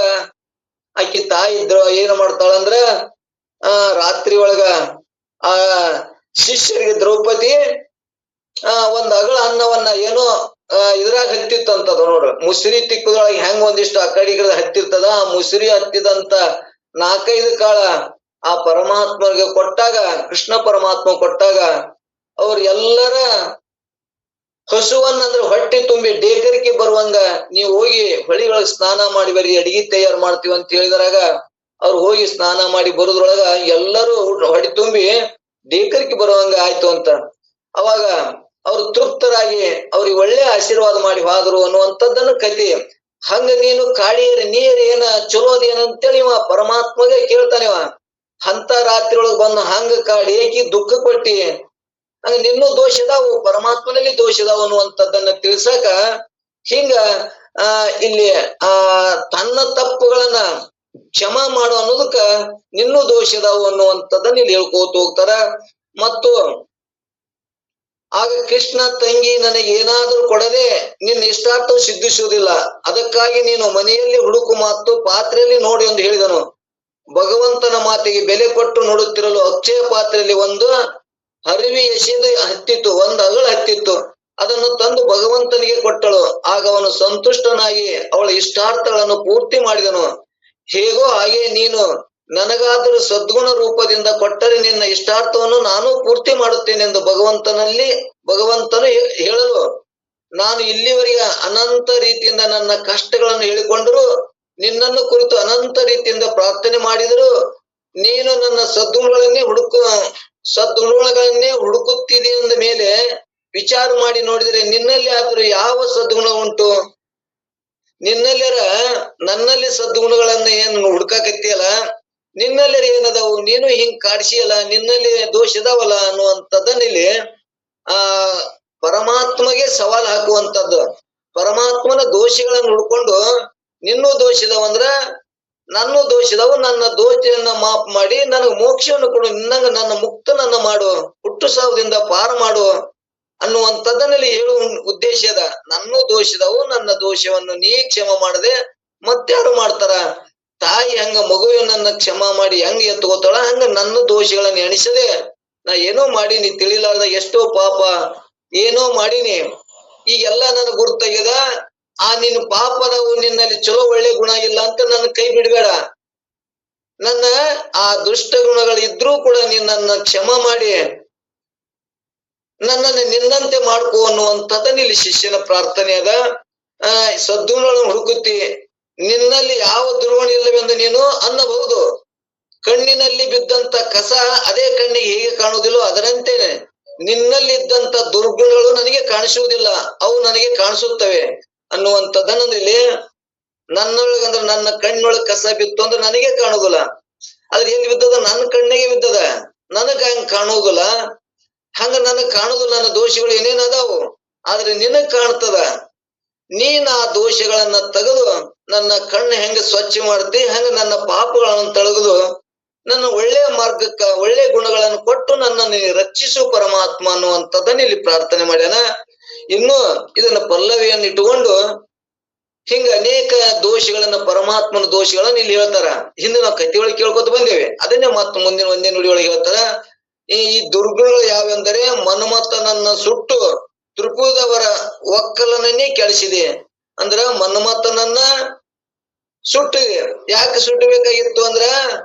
ಆಕಿ ತಾಯಿ ಇದ್ರು ಏನ್ ಮಾಡ್ತಾಳಂದ್ರ ರಾತ್ರಿ ಒಳಗ ಆ ಶಿಷ್ಯರಿಗೆ ದ್ರೌಪದಿ ಒಂದ್ ಅಗಳ ಅನ್ನವನ್ನ ಏನೋ ಇದ್ರಾಗ ಹತ್ತಿತ್ತಂತದ ನೋಡ್ರಿ, ಮುಸ್ರಿ ತಿಕ್ಕದೊಳಗೆ ಹೆಂಗ್ ಒಂದಿಷ್ಟು ಆ ಕಡೆಗಳ ಹತ್ತಿರ್ತದ, ಆ ಮುಸ್ರಿ ಹತ್ತಿದಂತ 4-5 ಕಾಳ ಆ ಪರಮಾತ್ಮಗೆ ಕೊಟ್ಟಾಗ, ಕೃಷ್ಣ ಪರಮಾತ್ಮ ಕೊಟ್ಟಾಗ ಅವ್ರ ಎಲ್ಲರ ಹಸುವನ್ನ ಅಂದ್ರೆ ಹೊಟ್ಟೆ ತುಂಬಿ ಡೇಕರಿಕೆ ಬರುವಂಗ ನೀವು ಹೋಗಿ ಹೊಳಿ ಒಳಗೆ ಸ್ನಾನ ಮಾಡಿ ಬರ್ರಿ, ಅಡಿಗೆ ತಯಾರು ಮಾಡ್ತೀವಿ ಅಂತ ಹೇಳಿದ್ರಾಗ ಅವ್ರು ಹೋಗಿ ಸ್ನಾನ ಮಾಡಿ ಬರೋದ್ರೊಳಗ ಎಲ್ಲರೂ ಹೊಟ್ಟೆ ತುಂಬಿ ಡೇಕರಿಕೆ ಬರುವಂಗ ಆಯ್ತು ಅಂತ. ಅವಾಗ ಅವ್ರು ತೃಪ್ತರಾಗಿ ಅವ್ರಿಗೆ ಒಳ್ಳೆ ಆಶೀರ್ವಾದ ಮಾಡಿ ಹೋದ್ರು ಅನ್ನುವಂಥದ್ದನ್ನು ಕತಿ. ಹಂಗ ನೀನು ಕಾಳಿಯರಿ ನೀರ್ ಏನ ಚಲೋದೇನಂತೇಳಿ ಇವ ಪರಮಾತ್ಮಗೆ ಕೇಳ್ತಾನಿವ. ಅಂತ ರಾತ್ರಿ ಒಳಗ್ ಬಂದು ಹಂಗ ಕಾಡಿ ಏಕಿ ದುಃಖ ಕೊಟ್ಟಿ, ಹಂಗ ನಿನ್ನೂ ದೋಷದಾವು ಪರಮಾತ್ಮನಲ್ಲಿ ದೋಷದಾವು ಅನ್ನುವಂಥದ್ದನ್ನ ತಿಳ್ಸಕ ಹಿಂಗ ಇಲ್ಲಿ ತನ್ನ ತಪ್ಪುಗಳನ್ನ ಕ್ಷಮಾ ಮಾಡು ಅನ್ನೋದಕ್ಕ ನಿನ್ನೂ ದೋಷದಾವು ಅನ್ನುವಂಥದ್ದನ್ನ ಇಲ್ಲಿ ಹೇಳ್ಕೋತ ಹೋಗ್ತಾರ. ಮತ್ತು ಆಗ ಕೃಷ್ಣ ತಂಗಿ ನನಗೆ ಏನಾದ್ರೂ ಕೊಡದೆ ನಿನ್ನ ಇಷ್ಟಾರ್ಥವು ಸಿದ್ಧಿಸುವುದಿಲ್ಲ, ಅದಕ್ಕಾಗಿ ನೀನು ಮನೆಯಲ್ಲಿ ಹುಡುಕು ಮಾತು ಪಾತ್ರೆಯಲ್ಲಿ ನೋಡಿ ಎಂದು ಹೇಳಿದನು. ಭಗವಂತನ ಮಾತಿಗೆ ಬೆಲೆ ಕೊಟ್ಟು ನೋಡುತ್ತಿರಲು ಅಕ್ಷಯ ಪಾತ್ರೆಯಲ್ಲಿ ಒಂದು ಹರಿವಿ ಎಸೆದು ಹತ್ತಿತ್ತು, ಒಂದು ಅಗಳ ಹತ್ತಿತ್ತು. ಅದನ್ನು ತಂದು ಭಗವಂತನಿಗೆ ಕೊಟ್ಟಳು. ಆಗ ಅವನು ಸಂತುಷ್ಟನಾಗಿ ಅವಳ ಇಷ್ಟಾರ್ಥಗಳನ್ನು ಪೂರ್ತಿ ಮಾಡಿದನು. ಹೇಗೋ ಹಾಗೆ ನೀನು ನನಗಾದರೂ ಸದ್ಗುಣ ರೂಪದಿಂದ ಕೊಟ್ಟರೆ ನಿನ್ನ ಇಷ್ಟಾರ್ಥವನ್ನು ನಾನು ಪೂರ್ತಿ ಮಾಡುತ್ತೇನೆಂದು ಭಗವಂತನು ಹೇಳಲು ನಾನು ಇಲ್ಲಿವರೆಗೆ ಅನಂತ ರೀತಿಯಿಂದ ನನ್ನ ಕಷ್ಟಗಳನ್ನು ಹೇಳಿಕೊಂಡರು, ನಿನ್ನನ್ನು ಕುರಿತು ಅನಂತ ರೀತಿಯಿಂದ ಪ್ರಾರ್ಥನೆ ಮಾಡಿದರು, ನೀನು ನನ್ನ ಸದ್ಗುಣಗಳನ್ನೇ ಹುಡುಕುತ್ತಿದೆ ಅಂದ ಮೇಲೆ ವಿಚಾರ ಮಾಡಿ ನೋಡಿದರೆ ನಿನ್ನಲ್ಲಿ ಆದರೂ ಯಾವ ಸದ್ಗುಣ ಉಂಟು? ನಿನ್ನಲ್ಲಿರ ನನ್ನಲ್ಲಿ ಸದ್ಗುಣಗಳನ್ನ ಏನು ಹುಡುಕಾಕತ್ತಿಯಲ್ಲ, ನಿನ್ನಲ್ಲಿ ಏನದಾವು? ನೀನು ಹಿಂಗ್ ಕಾಡ್ಸಿಯಲ್ಲ, ನಿನ್ನಲ್ಲಿ ದೋಷ ಇದಾವಲ್ಲ ಅನ್ನುವಂಥದ್ದನ್ನ ಇಲ್ಲಿ ಪರಮಾತ್ಮಗೆ ಸವಾಲ್ ಹಾಕುವಂಥದ್ದು. ಪರಮಾತ್ಮನ ದೋಷಗಳನ್ನು ಹುಡ್ಕೊಂಡು ನಿನ್ನೂ ದೋಷ ಇದಾವಂದ್ರ ನನ್ನೂ ದೋಷ ಇದಾವ, ನನ್ನ ದೋಷವನ್ನ ಮಾಪ್ ಮಾಡಿ ನನಗೆ ಮೋಕ್ಷವನ್ನು ಕೊಡು, ನಿನ್ನಂಗ ನನ್ನ ಮುಕ್ತನನ್ನ ಮಾಡು, ಹುಟ್ಟು ಸಾವದಿಂದ ಪಾರು ಮಾಡು ಅನ್ನುವಂಥದ್ದನ್ನಲ್ಲಿ ಹೇಳುವ ಉದ್ದೇಶ ಅದ. ನನ್ನೂ ದೋಷ ಇದಾವು, ನನ್ನ ದೋಷವನ್ನು ನೀ ಕ್ಷಮ ಮಾಡದೆ ಮತ್ತಾರು ಮಾಡ್ತಾರ? ತಾಯಿ ಹಂಗ ಮಗುವಿನನ್ನ ಕ್ಷಮ ಮಾಡಿ ಹೆಂಗ ಎತ್ಕೋತಾಳ, ಹಂಗ ನನ್ನ ದೋಷಗಳನ್ನ ಎಣಿಸದೆ ನಾ ಏನೋ ಮಾಡೀನಿ, ತಿಳಿಲಾರ್ದ ಎಷ್ಟೋ ಪಾಪ ಏನೋ ಮಾಡೀನಿ, ಈಗೆಲ್ಲ ನನ್ ಗುರ್ತಾಗ್ಯದ. ನಿನ್ನ ಪಾಪದವು ನಿನ್ನಲ್ಲಿ ಚಲೋ ಒಳ್ಳೆ ಗುಣ ಇಲ್ಲ ಅಂತ ನನ್ನ ಕೈ ಬಿಡಬೇಡ. ನನ್ನ ಆ ದುಷ್ಟ ಗುಣಗಳಿದ್ರೂ ಕೂಡ ನಿನ್ನನ್ನ ಕ್ಷಮ ಮಾಡಿ ನನ್ನನ್ನು ನಿನ್ನಂತೆ ಮಾಡ್ಕೋ ಅನ್ನುವಂಥದ್ದನ್ನ ಇಲ್ಲಿ ಶಿಷ್ಯನ ಪ್ರಾರ್ಥನೆ ಅದ. ಸದ್ಗುಣಗಳನ್ನು ಹುಡುಕುತ್ತಿ, ನಿನ್ನಲ್ಲಿ ಯಾವ ದುರ್ಗುಣ ಇಲ್ಲವೆಂದು ನೀನು ಅನ್ನಬಹುದು. ಕಣ್ಣಿನಲ್ಲಿ ಬಿದ್ದಂತ ಕಸ ಅದೇ ಕಣ್ಣಿಗೆ ಹೇಗೆ ಕಾಣುವುದಿಲ್ಲೋ ಅದರಂತೇನೆ ನಿನ್ನಲ್ಲಿದ್ದಂತ ದುರ್ಗುಣಗಳು ನನಗೆ ಕಾಣಿಸುವುದಿಲ್ಲ, ಅವು ನನಗೆ ಕಾಣಿಸುತ್ತವೆ ಅನ್ನುವಂಥದ್ದನ್ನ ಇಲ್ಲಿ ನನ್ನೊಳಗಂದ್ರೆ ನನ್ನ ಕಣ್ಣೊಳಗೆ ಕಸ ಬಿತ್ತು ಅಂದ್ರೆ ನನಗೆ ಕಾಣುದಿಲ್ಲ, ಆದ್ರೆ ಎಲ್ಲಿ ಬಿದ್ದದ? ನನ್ನ ಕಣ್ಣಿಗೆ ಬಿದ್ದದ, ನನಗ ಹಂಗ ಕಾಣುವುದಿಲ್ಲ. ಹಂಗ ನನಗ್ ಕಾಣುದಿಲ್ಲ, ನನ್ನ ದೋಷಗಳು ಏನೇನ್ ಅದಾವು, ಆದ್ರೆ ನಿನಗ್ ಕಾಣ್ತದ. ನೀನ್ ಆ ದೋಷಗಳನ್ನ ತೆಗೆದು ನನ್ನ ಕಣ್ಣು ಹೆಂಗ ಸ್ವಚ್ಛ ಮಾಡ್ತಿ, ಹಂಗ ನನ್ನ ಪಾಪಗಳನ್ನು ತೆಗೆದು ನನ್ನ ಒಳ್ಳೆಯ ಮಾರ್ಗಕ್ಕ ಒಳ್ಳೆ ಗುಣಗಳನ್ನು ಕೊಟ್ಟು ನನ್ನನ್ನು ರಕ್ಷಿಸು ಪರಮಾತ್ಮ ಅನ್ನುವಂಥದ್ದನ್ನ ಇಲ್ಲಿ ಪ್ರಾರ್ಥನೆ ಮಾಡ್ಯಾನ. ಇನ್ನು ಇದನ್ನ ಪಲ್ಲವಿಯನ್ನು ಇಟ್ಟುಕೊಂಡು ಹಿಂಗ ಅನೇಕ ದೋಷಗಳನ್ನ, ಪರಮಾತ್ಮನ ದೋಷಗಳನ್ನ ಇಲ್ಲಿ ಹೇಳ್ತಾರ. ಹಿಂದೆ ನಾವು ಕಥೆ ಒಳಗೆ ಕೇಳ್ಕೊತ ಬಂದೇವೆ, ಅದನ್ನೇ ಮತ್ತ ಮುಂದಿನ ಒಂದೇ ನುಡಿ ಒಳಗೆ ಹೇಳ್ತಾರ. ಈ ದುರ್ಗುಣಗಳು ಯಾವೆಂದರೆ ಮನ್ಮಥನನ್ನ ಸುಟ್ಟು ತ್ರಿಪುರದವರ ಒಕ್ಕಲನನ್ನೇ ಕೆಡಿಸಿದೆ. ಅಂದ್ರ ಮನ್ಮಥನನ್ನ ಸುಟ್ಟಿದೆ. ಯಾಕೆ ಸುಟ್ಟಬೇಕಾಗಿತ್ತು ಅಂದ್ರ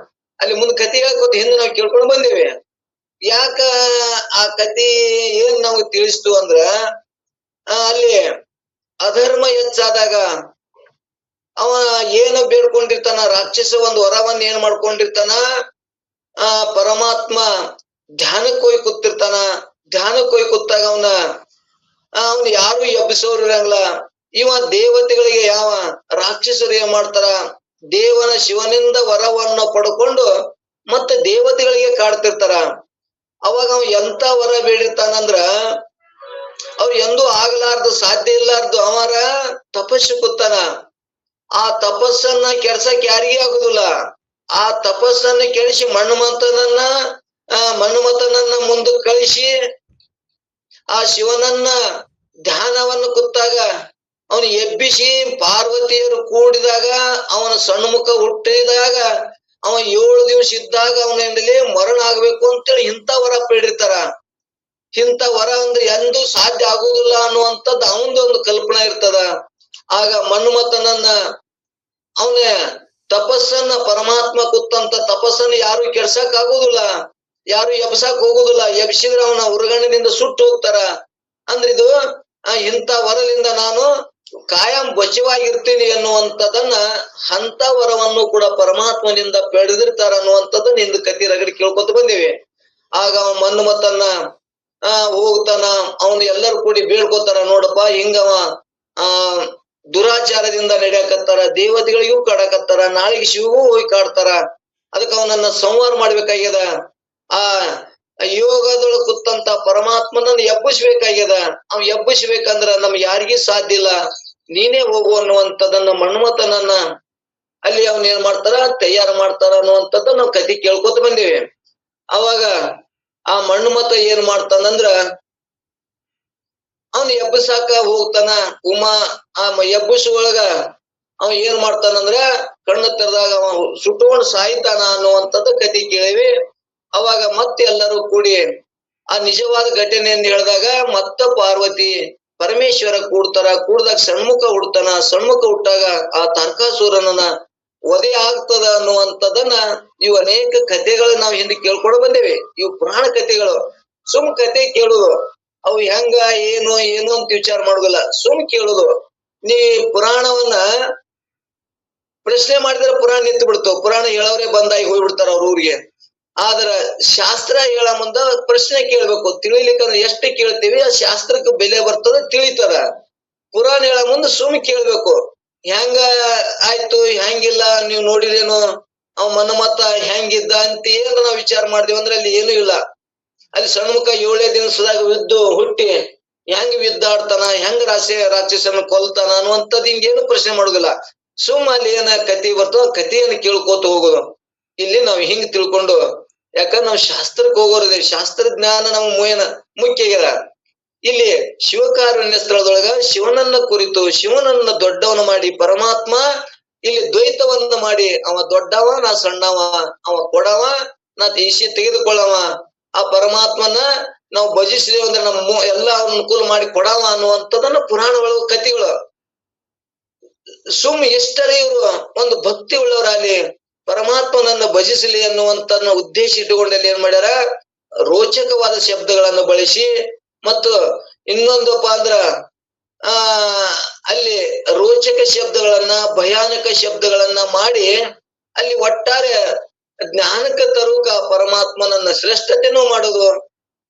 ಅಲ್ಲಿ ಮುಂದೆ ಕಥೆ ಹೇಳ್ಕೊತ ಹಿಂದೆ ನಾವು ಕೇಳ್ಕೊಂಡು ಬಂದೇವೆ. ಯಾಕ ಆ ಕಥೆ ಏನ್ ನಮ್ಗೆ ತಿಳಿಸ್ತು ಅಂದ್ರ, ಅಲ್ಲಿ ಅಧರ್ಮ ಹೆಚ್ಚಾದಾಗ ಅವ ಏನು ಬೇಡ್ಕೊಂಡಿರ್ತಾನ, ರಾಕ್ಷಸ ಒಂದು ವರವನ್ನ ಏನ್ ಮಾಡ್ಕೊಂಡಿರ್ತಾನ, ಪರಮಾತ್ಮ ಧ್ಯಾನಕ್ಕೆ ಹೋಗಿ ಕೂತಿರ್ತಾನ. ಧ್ಯಾನಕ್ಕೆ ಹೋಗಿ ಕೂತಾಗ ಅವನು ಯಾರು ಎಬ್ಬಿಸೋರು ಇರಂಗಿಲ್ಲ. ಇವ ದೇವತೆಗಳಿಗೆ, ಯಾವ ರಾಕ್ಷಸರು ಏನ್ ಮಾಡ್ತಾರ, ದೇವನ ಶಿವನಿಂದ ವರವನ್ನ ಪಡ್ಕೊಂಡು ಮತ್ತೆ ದೇವತೆಗಳಿಗೆ ಕಾಡ್ತಿರ್ತಾರ. ಅವಾಗ ಅವ ಎಂತ ವರ ಬೇಡಿರ್ತಾನಂದ್ರ ಅವ್ರು ಎಂದೂ ಆಗ್ಲಾರ್ದು, ಸಾಧ್ಯ ಇಲ್ಲಾರ್ದು ಅವರ ತಪಸ್ಸು ಕೂತಾನ. ಆ ತಪಸ್ಸನ್ನ ಕೆಡ್ಸಕ್ ಯಾರಿಗೇ ಆಗುದಿಲ್ಲ. ಆ ತಪಸ್ಸನ್ನ ಕೆಡಿಸಿ ಮನ್ಮಥನನ್ನ ಮುಂದಕ್ಕೆ ಕಳಿಸಿ ಆ ಶಿವನನ್ನ ಧ್ಯಾನವನ್ನು ಕೂತಾಗ ಅವನು ಎಬ್ಬಿಸಿ ಪಾರ್ವತಿಯರು ಕೂಡಿದಾಗ ಅವನ ಸಣ್ಮುಖ ಹುಟ್ಟಿದಾಗ ಅವ 7 ದಿವಸ ಇದ್ದಾಗ ಅವನಲ್ಲಿ ಮರಣ ಆಗ್ಬೇಕು ಅಂತೇಳಿ ಇಂಥ ವರ ಬೇಡಿರ್ತಾರ. ಇಂಥ ವರ ಅಂದ್ರೆ ಎಂದೂ ಸಾಧ್ಯ ಆಗುದಿಲ್ಲ ಅನ್ನುವಂಥದ್ದು ಅವನದೊಂದು ಕಲ್ಪನಾ ಇರ್ತದ. ಆಗ ಮನ್ಮಥನನ್ನ ಅವನ ತಪಸ್ಸನ್ನ, ಪರಮಾತ್ಮ ಕೂತಂತ ತಪಸ್ಸನ್ನ ಯಾರು ಕೆಡ್ಸಕ್ ಆಗುದಿಲ್ಲ, ಯಾರು ಎಬ್ಸಕ್ ಹೋಗುದಿಲ್ಲ. ಎಬ್ಸಿದ್ರೆ ಅವನ ಉರಗಣ್ಣಿನಿಂದ ಸುಟ್ಟು ಹೋಗ್ತಾರ. ಅಂದ್ರೆ ಇದು ಇಂಥ ವರದಿಂದ ನಾನು ಕಾಯಂ ಬಚವಾಗಿರ್ತೀನಿ ಅನ್ನುವಂಥದ್ದನ್ನ, ಅಂತ ವರವನ್ನು ಕೂಡ ಪರಮಾತ್ಮನಿಂದ ಪಡೆದಿರ್ತಾರ ಅನ್ನುವಂಥದ್ದನ್ನ ಇಂದು ಕತಿ ರಗಡಿ ಕೇಳ್ಕೊತ ಬಂದೇವಿ. ಆಗ ಅವ ಮನ್ಮಥನ್ನ ಹೋಗ್ತಾನ, ಅವನು ಎಲ್ಲರೂ ಕೂಡಿ ಬೀಳ್ಕೊತಾರ, ನೋಡಪ್ಪ ಹಿಂಗವ ದುರಾಚಾರದಿಂದ ನಡೆಯಕತ್ತಾರ, ದೇವತೆಗಳಿಗೂ ಕಾಡಕತ್ತಾರ, ನಾಳೆಗೆ ಶಿವಗೂ ಹೋಗಿ ಕಾಡ್ತಾರ, ಅದಕ್ಕೆ ಅವನನ್ನ ಸಂಹಾರ ಮಾಡ್ಬೇಕಾಗ್ಯದ. ಆ ಯೋಗದೊಳಗೆ ಕೂತಂತ ಪರಮಾತ್ಮನನ್ನ ಎಬ್ಬಿಸ್ಬೇಕಾಗ್ಯದ. ಅವ್ ಎಬ್ಬಿಸ್ಬೇಕಂದ್ರ ನಮ್ಗೆ ಯಾರಿಗೂ ಸಾಧ್ಯ ಇಲ್ಲ, ನೀನೇ ಹೋಗು ಅನ್ನುವಂಥದ್ದನ್ನ ಮನ್ಮಥನನ್ನ ಅಲ್ಲಿ ಅವನ್ ಏನ್ ಮಾಡ್ತಾರ, ತಯಾರು ಮಾಡ್ತಾರ ಅನ್ನುವಂಥದ್ದು ನಾವ್ ಕತಿ ಕೇಳ್ಕೊತ ಬಂದೇವಿ. ಅವಾಗ ಆ ಮನ್ಮಥ ಏನ್ ಮಾಡ್ತಾನಂದ್ರ ಅವನ್ ಎಬ್ಬಸಾಕ ಹೋಗ್ತಾನ. ಎಬ್ಬಸುವೊಳಗ ಅವ ಏನ್ ಮಾಡ್ತಾನಂದ್ರ ಕಣ್ಣು ತೆರೆದಾಗ ಅವ ಸುಟ್ಕೊಂಡು ಸಾಯ್ತಾನ ಅನ್ನುವಂಥದ್ದು ಕತಿ ಕೇಳಿವಿ. ಅವಾಗ ಮತ್ತೆ ಎಲ್ಲರೂ ಕೂಡಿ ಆ ನಿಜವಾದ ಘಟನೆಯನ್ನು ಹೇಳಿದಾಗ ಮತ್ತ ಪಾರ್ವತಿ ಪರಮೇಶ್ವರ ಕೂಡ್ತಾರ. ಕೂಡ್ದಾಗ ಸಣ್ಮುಖ ಹುಡ್ತಾನ. ಸಣ್ಮುಖ ಹುಟ್ಟಾಗ ಆ ತಾರಕಾಸುರನ ವಧೆ ಆಗ್ತದ ಅನ್ನುವಂಥದ್ದನ್ನ ಇವು ಅನೇಕ ಕಥೆಗಳು ನಾವು ಹಿಂದೆ ಕೇಳ್ಕೊಂಡು ಬಂದೇವೆ. ಇವು ಪುರಾಣ ಕಥೆಗಳು, ಸುಮ್ ಕತೆ ಕೇಳುದು. ಅವು ಹೆಂಗ ಏನು ಏನು ಅಂತ ವಿಚಾರ ಮಾಡುದಿಲ್ಲ, ಸುಮ್ ಕೇಳುದು. ನೀ ಪುರಾಣವನ್ನ ಪ್ರಶ್ನೆ ಮಾಡಿದ್ರೆ ಪುರಾಣ ನಿಂತು ಬಿಡ್ತಾವ, ಪುರಾಣ ಹೇಳೋರೆ ಬಂದಾಗಿ ಹೋಗ್ಬಿಡ್ತಾರ ಅವ್ರ ಊರಿಗೆ. ಆದ್ರ ಶಾಸ್ತ್ರ ಹೇಳ ಮುಂದ ಪ್ರಶ್ನೆ ಕೇಳ್ಬೇಕು, ತಿಳಿಲಿಕ್ಕಂದ್ರೆ ಎಷ್ಟು ಕೇಳ್ತೀವಿ ಆ ಶಾಸ್ತ್ರಕ್ಕೆ ಬೆಲೆ ಬರ್ತದ, ತಿಳಿತಾರ. ಪುರಾಣ ಹೇಳ ಮುಂದ ಸುಮ್ ಕೇಳ್ಬೇಕು, ಹೆಂಗ ಆಯ್ತು ಹೆಂಗಿಲ್ಲ ನೀವ್ ನೋಡಿರೇನು, ಅವ್ ಮನ್ಮತ ಹೆಂಗಿದ್ದ ಅಂತ ಏನ್ ನಾವ್ ವಿಚಾರ ಮಾಡ್ದೇವ ಅಂದ್ರೆ ಅಲ್ಲಿ ಏನು ಇಲ್ಲ. ಅಲ್ಲಿ ಷಣ್ಮುಖ 7ನೇ ದಿವಸದಾಗ ಹುಟ್ಟಿ ಹೆಂಗ್ ವಿದ್ದಾಡ್ತಾನ, ಹೆಂಗ್ ರಾಕ್ಷಸನ ಕೊಲ್ತಾನ ಅನ್ನುವಂಥದ್ದು ಹಿಂಗೇನು ಪ್ರಶ್ನೆ ಮಾಡುದಿಲ್ಲ. ಸುಮ್ಮ ಅಲ್ಲಿ ಏನ ಕತಿ ಬರ್ತೋ ಆ ಕಥೆಯನ್ನು ಕೇಳ್ಕೋತ ಹೋಗೋದು. ಇಲ್ಲಿ ನಾವ್ ಹಿಂಗ್ ತಿಳ್ಕೊಂಡು, ಯಾಕಂದ್ರೆ ನಾವ್ ಶಾಸ್ತ್ರಕ್ಕೆ ಹೋಗೋರಿದೆ, ಶಾಸ್ತ್ರ ಜ್ಞಾನ ನಮ್ ಮುಖ್ಯ ಆಗ್ಯದ. ಇಲ್ಲಿ ಶಿವಕಾರುಣ್ಯ ಸ್ಥಳದೊಳಗ ಶಿವನನ್ನ ಕುರಿತು ಶಿವನನ್ನ ದೊಡ್ಡವನ ಮಾಡಿ ಪರಮಾತ್ಮ ಇಲ್ಲಿ ದ್ವೈತವನ್ನ ಮಾಡಿ, ಅವ ದೊಡ್ಡವ ನಾ ಸಣ್ಣವ, ಅವ ಕೊಡವ ನಾ ಈಶಿ ತೆಗೆದುಕೊಳ್ಳವ, ಆ ಪರಮಾತ್ಮನ ನಾವು ಭಜಿಸಿದೇವೆ ಅಂದ್ರೆ ನಮ್ಮ ಎಲ್ಲ ಅನುಕೂಲ ಮಾಡಿ ಕೊಡವ ಅನ್ನುವಂಥದ್ದನ್ನ ಪುರಾಣ ಒಳಗ ಕಥೆಗಳು. ಸುಮ್ ಎಷ್ಟರೇ ಇವರು ಒಂದು ಭಕ್ತಿ ಉಳ್ಳವರಾಗಲಿ ಪರಮಾತ್ಮನನ್ನ ಭಜಿಸಲಿ ಅನ್ನುವಂತನ್ನ ಉದ್ದೇಶ ಇಟ್ಟುಕೊಂಡಲ್ಲಿ ಏನ್ ಮಾಡ್ಯಾರ, ರೋಚಕವಾದ ಶಬ್ದಗಳನ್ನು ಬಳಸಿ, ಮತ್ತು ಇನ್ನೊಂದಪ್ಪ ಅಂದ್ರ ಅಲ್ಲಿ ರೋಚಕ ಶಬ್ದಗಳನ್ನ ಭಯಾನಕ ಶಬ್ದಗಳನ್ನ ಮಾಡಿ ಅಲ್ಲಿ ಒಟ್ಟಾರೆ ಜ್ಞಾನಕ್ಕೆ ತರುಕ ಪರಮಾತ್ಮನನ್ನ ಶ್ರೇಷ್ಠತೆನೂ ಮಾಡೋದು.